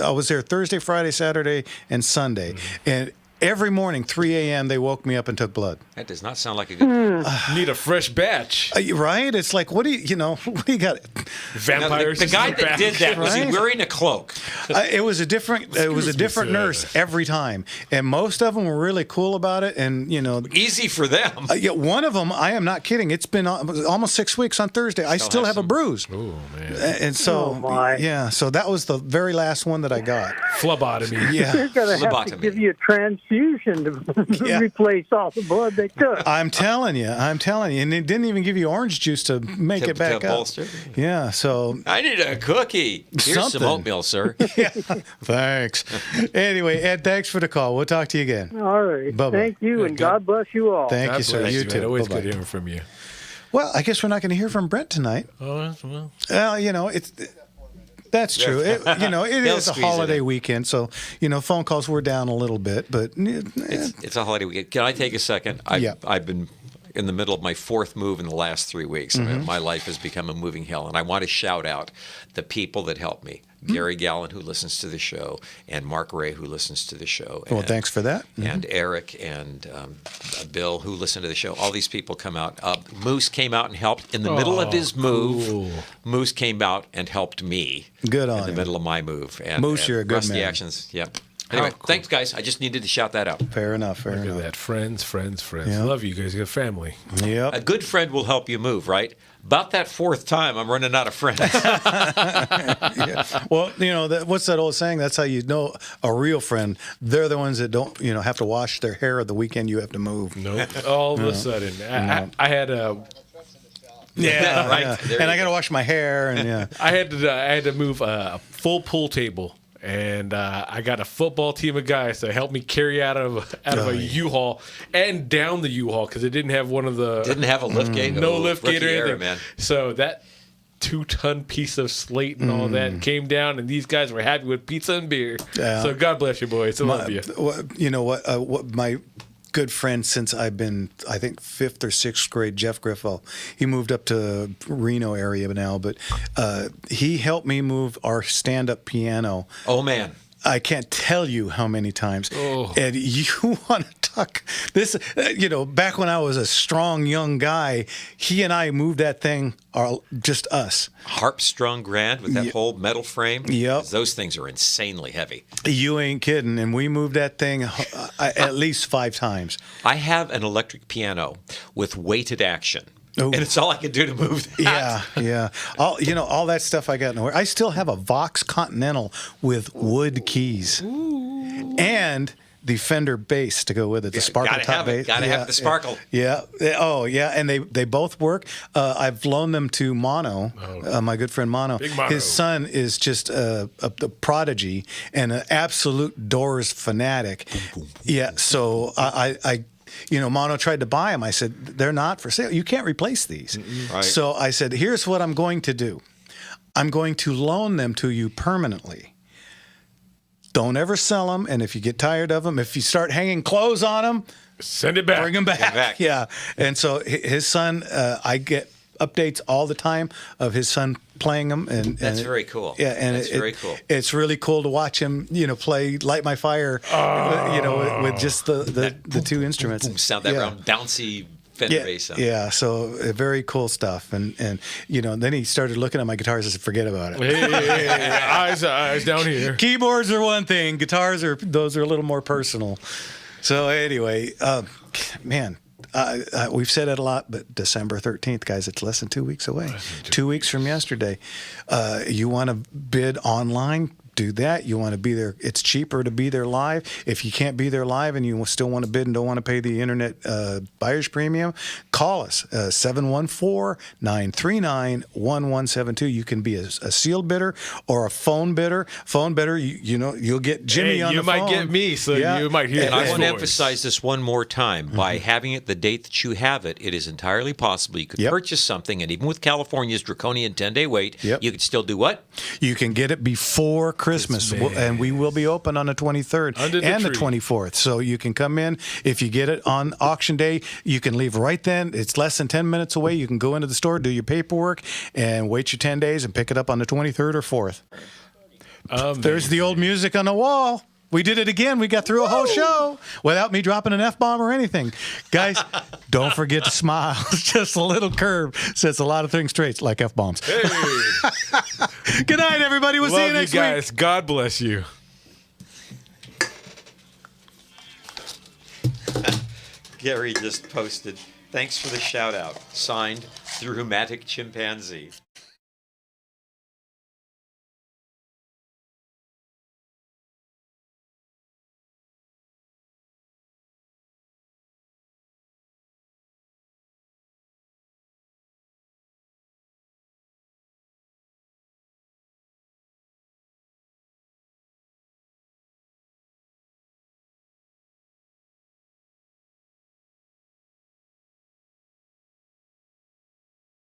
Speaker 2: I was there Thursday, Friday, Saturday, and Sunday, and every morning 3 a.m. they woke me up and took blood.
Speaker 4: That does not sound like a good.
Speaker 3: Need a fresh batch,
Speaker 2: right? It's like, what do you got?
Speaker 3: Vampires.
Speaker 4: The guy that did that was he wearing a cloak?
Speaker 2: It was a different nurse every time, and most of them were really cool about it. And
Speaker 4: easy for them.
Speaker 2: Yeah, one of them, I am not kidding. It's been almost 6 weeks on Thursday. I still have a bruise.
Speaker 1: Oh man!
Speaker 2: And so so that was the very last one that I got.
Speaker 1: Phlebotomy.
Speaker 2: Yeah,
Speaker 14: they're going to have to give you a transfusion to replace all the blood they took.
Speaker 2: I'm telling you, and they didn't even give you orange juice to make it back up. Bolster. Yeah, so
Speaker 4: I need a cookie. Here's some oatmeal, sir.
Speaker 2: Yeah, thanks. Anyway, Ed, thanks for the call. We'll talk to you again.
Speaker 14: All right.
Speaker 2: Bye-bye.
Speaker 14: Thank you, and God bless you all.
Speaker 2: Thank you, sir. You too.
Speaker 1: Always
Speaker 2: Bye-bye.
Speaker 1: good hearing from you.
Speaker 2: Well, I guess we're not going to hear from Brent tonight.
Speaker 1: Oh, well.
Speaker 2: That's true. It is a
Speaker 4: squeeze it
Speaker 2: holiday
Speaker 4: in.
Speaker 2: weekend, so phone calls were down a little bit, but
Speaker 4: It's a holiday weekend. Can I take a second? I've been in the middle of my fourth move in the last 3 weeks. I mean, my life has become a moving hell, and I want to shout out the people that helped me. Gary Gallen, who listens to the show, and Mark Ray, who listens to the show.
Speaker 2: Well, thanks for that.
Speaker 4: And Eric and Bill, who listen to the show. All these people come out. Moose came out and helped in the middle of his move.
Speaker 1: Cool.
Speaker 4: Moose came out and helped me.
Speaker 2: Good on
Speaker 4: in the
Speaker 2: him.
Speaker 4: middle of my move. And,
Speaker 2: Moose, you're a good
Speaker 4: Rusty
Speaker 2: man.
Speaker 4: Actions. Yep. Anyway, thanks, guys. I just needed to shout that out.
Speaker 2: Fair enough.
Speaker 1: Look at that. Friends.
Speaker 2: Yep.
Speaker 1: Love you guys. You're family.
Speaker 2: Yep.
Speaker 4: A good friend will help you move, right? About that fourth time, I'm running out of friends.
Speaker 2: Yeah. Well, what's that old saying? That's how you know a real friend. They're the ones that don't, have to wash their hair the weekend you have to move.
Speaker 1: Nope. All of a sudden, I had a.
Speaker 2: Yeah,
Speaker 4: right.
Speaker 2: Yeah. And I got to wash my hair, and
Speaker 1: I had to move a full pool table, and I got a football team of guys to help me carry out of a U-Haul and down the U-Haul because it didn't have one of the
Speaker 4: Didn't have a lift gate.
Speaker 1: no lift gate or
Speaker 4: rookie
Speaker 1: anything.
Speaker 4: era, man.
Speaker 1: So that 2-ton piece of slate and all that came down, and these guys were happy with pizza and beer.
Speaker 2: Yeah.
Speaker 1: So God bless you, boys. I love you.
Speaker 2: You know what my good friend since I've been, I think, 5th or 6th grade, Jeff Griffo. He moved up to Reno area now, but he helped me move our stand-up piano.
Speaker 4: Oh, man.
Speaker 2: I can't tell you how many times.
Speaker 1: Oh.
Speaker 2: And you want to talk this, back when I was a strong young guy, he and I moved that thing, just us.
Speaker 4: Harp-strung grand with that whole metal frame.
Speaker 2: Yep.
Speaker 4: Those things are insanely heavy.
Speaker 2: You ain't kidding. And we moved that thing at least 5 times.
Speaker 4: I have an electric piano with weighted action.
Speaker 2: Ooh.
Speaker 4: And it's all I can do to move that.
Speaker 2: Yeah. All that stuff I got nowhere. I still have a Vox Continental with wood keys.
Speaker 4: Ooh.
Speaker 2: And the Fender bass to go with it, the sparkle top bass.
Speaker 4: Gotta have the sparkle.
Speaker 2: Yeah. Oh, yeah. And they both work. I've loaned them to Mono, my good friend Mono.
Speaker 1: Big Mono.
Speaker 2: His son is just a prodigy and an absolute Doors fanatic. Yeah. So I Mono tried to buy them. I said, they're not for sale. You can't replace these.
Speaker 4: Right.
Speaker 2: So I said, here's what I'm going to do. I'm going to loan them to you permanently. Don't ever sell them. And if you get tired of them, if you start hanging clothes on them,
Speaker 1: send it back.
Speaker 2: Bring them back. Yeah. And so his son, I get updates all the time of his son playing them, and
Speaker 4: That's very cool.
Speaker 2: Yeah, and
Speaker 4: That's very cool.
Speaker 2: It's really cool to watch him, play "Light My Fire," with just the 2 instruments.
Speaker 4: Boom, sound that round bouncy Fender bass sound.
Speaker 2: Yeah, so very cool stuff, and then he started looking at my guitars and said, "Forget about it."
Speaker 1: Hey, eyes down here.
Speaker 2: Keyboards are one thing, guitars are a little more personal. So anyway, man. We've said it a lot, but December 13th, guys, it's less than 2 weeks away. 2 weeks from yesterday. You want to bid online? Do that. You want to be there. It's cheaper to be there live. If you can't be there live and you still want to bid and don't want to pay the internet buyer's premium, call us, 714-939-1172. You can be a sealed bidder or a phone bidder. Phone bidder, you'll get Jimmy on the phone.
Speaker 1: You might get me, so you might hear
Speaker 4: And I want to
Speaker 1: voice.
Speaker 4: emphasize this one more time. By having it the date that you have it, it is entirely possible you could purchase something, and even with California's draconian 10-day wait, you could still do what?
Speaker 2: You can get it before Christmas, and we will be open on the 23rd and the 24th. So you can come in. If you get it on auction day, you can leave right then. It's less than 10 minutes away. You can go into the store, do your paperwork, and wait your 10 days and pick it up on the 23rd or 4th. There's the old music on the wall. We did it again. We got through a whole show without me dropping an F-bomb or anything. Guys, don't forget to smile. Just a little curve sets a lot of things straight, like F-bombs.
Speaker 3: Hey.
Speaker 2: Good night, everybody. We'll see you next
Speaker 3: guys.
Speaker 2: week.
Speaker 3: God bless you.
Speaker 4: Gary just posted, thanks for the shout out. Signed, The Rheumatic Chimpanzee.